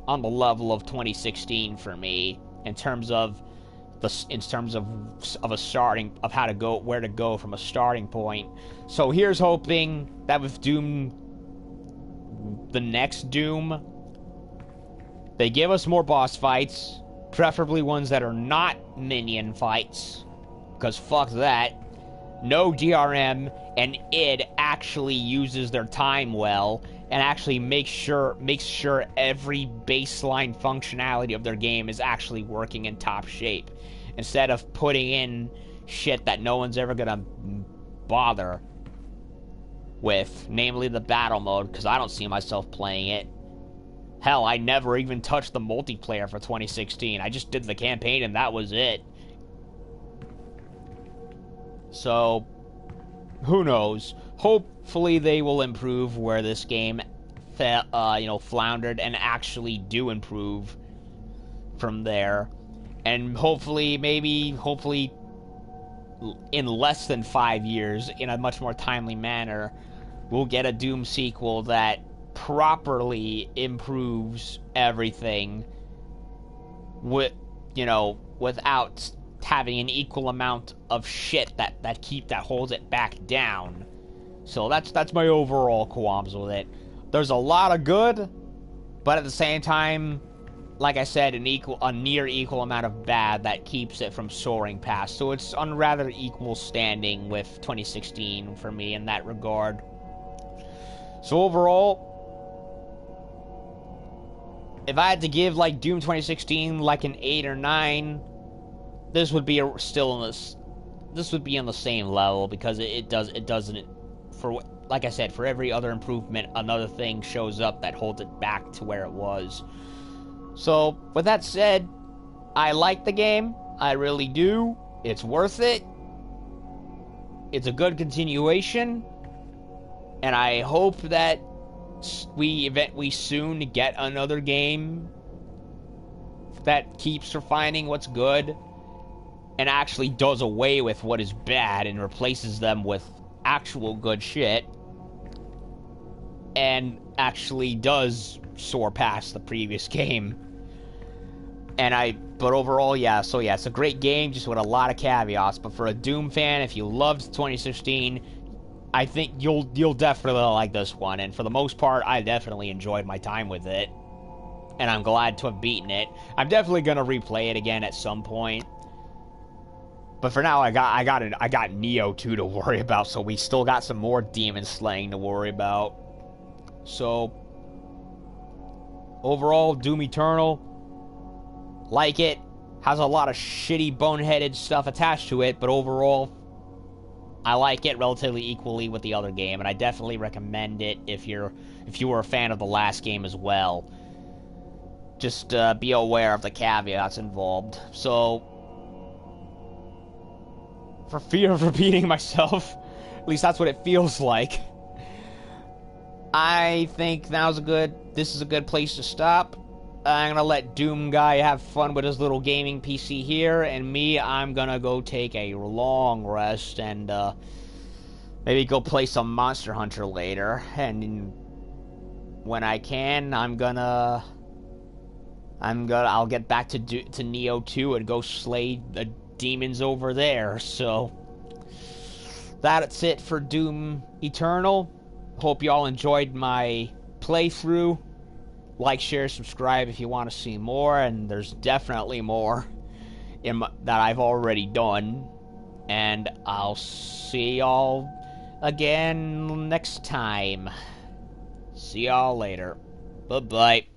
on the level of 2016 for me, in terms of where to go from a starting point. So here's hoping that with Doom, the next Doom, they give us more boss fights, Preferably ones that are not minion fights, because fuck that. No DRM, and id actually uses their time well, and actually makes sure every baseline functionality of their game is actually working in top shape, instead of putting in shit that no one's ever gonna bother with, namely the battle mode, because I don't see myself playing it. Hell, I never even touched the multiplayer for 2016. I just did the campaign and that was it. So, who knows? Hopefully they will improve where this game, floundered, and actually do improve from there. And hopefully in less than 5 years, in a much more timely manner, we'll get a Doom sequel that properly improves everything without having an equal amount of shit that holds it back down. So that's my overall qualms with it. There's a lot of good, but at the same time, like I said, a near equal amount of bad that keeps it from soaring past. So it's on rather equal standing with 2016 for me in that regard. So overall, if I had to give like Doom 2016 like an 8 or 9, this would be this would be on the same level, because it doesn't, for like I said, for every other improvement, another thing shows up that holds it back to where it was. So with that said, I like the game. I really do. It's worth it. It's a good continuation, and I hope that we soon get another game that keeps refining what's good and actually does away with what is bad and replaces them with actual good shit, and actually does soar past the previous game. But overall, it's a great game, just with a lot of caveats. But for a Doom fan, if you loved 2016, I think you'll definitely like this one. And for the most part, I definitely enjoyed my time with it, and I'm glad to have beaten it. I'm definitely gonna replay it again at some point. But for now, I got Nioh 2 to worry about, so we still got some more demon slaying to worry about. So overall, Doom Eternal, like it. Has a lot of shitty, boneheaded stuff attached to it, but overall, I like it relatively equally with the other game, and I definitely recommend it if you were a fan of the last game as well. Just be aware of the caveats involved. So, for fear of repeating myself, at least that's what it feels like, I think this is a good place to stop. I'm gonna let Doom Guy have fun with his little gaming PC here, and me, I'm gonna go take a long rest and maybe go play some Monster Hunter later. And when I can, I'll get back to Nioh 2 and go slay the demons over there. So that's it for Doom Eternal. Hope y'all enjoyed my playthrough. Like, share, subscribe if you want to see more, and there's definitely more that I've already done. And I'll see y'all again next time. See y'all later. Bye-bye.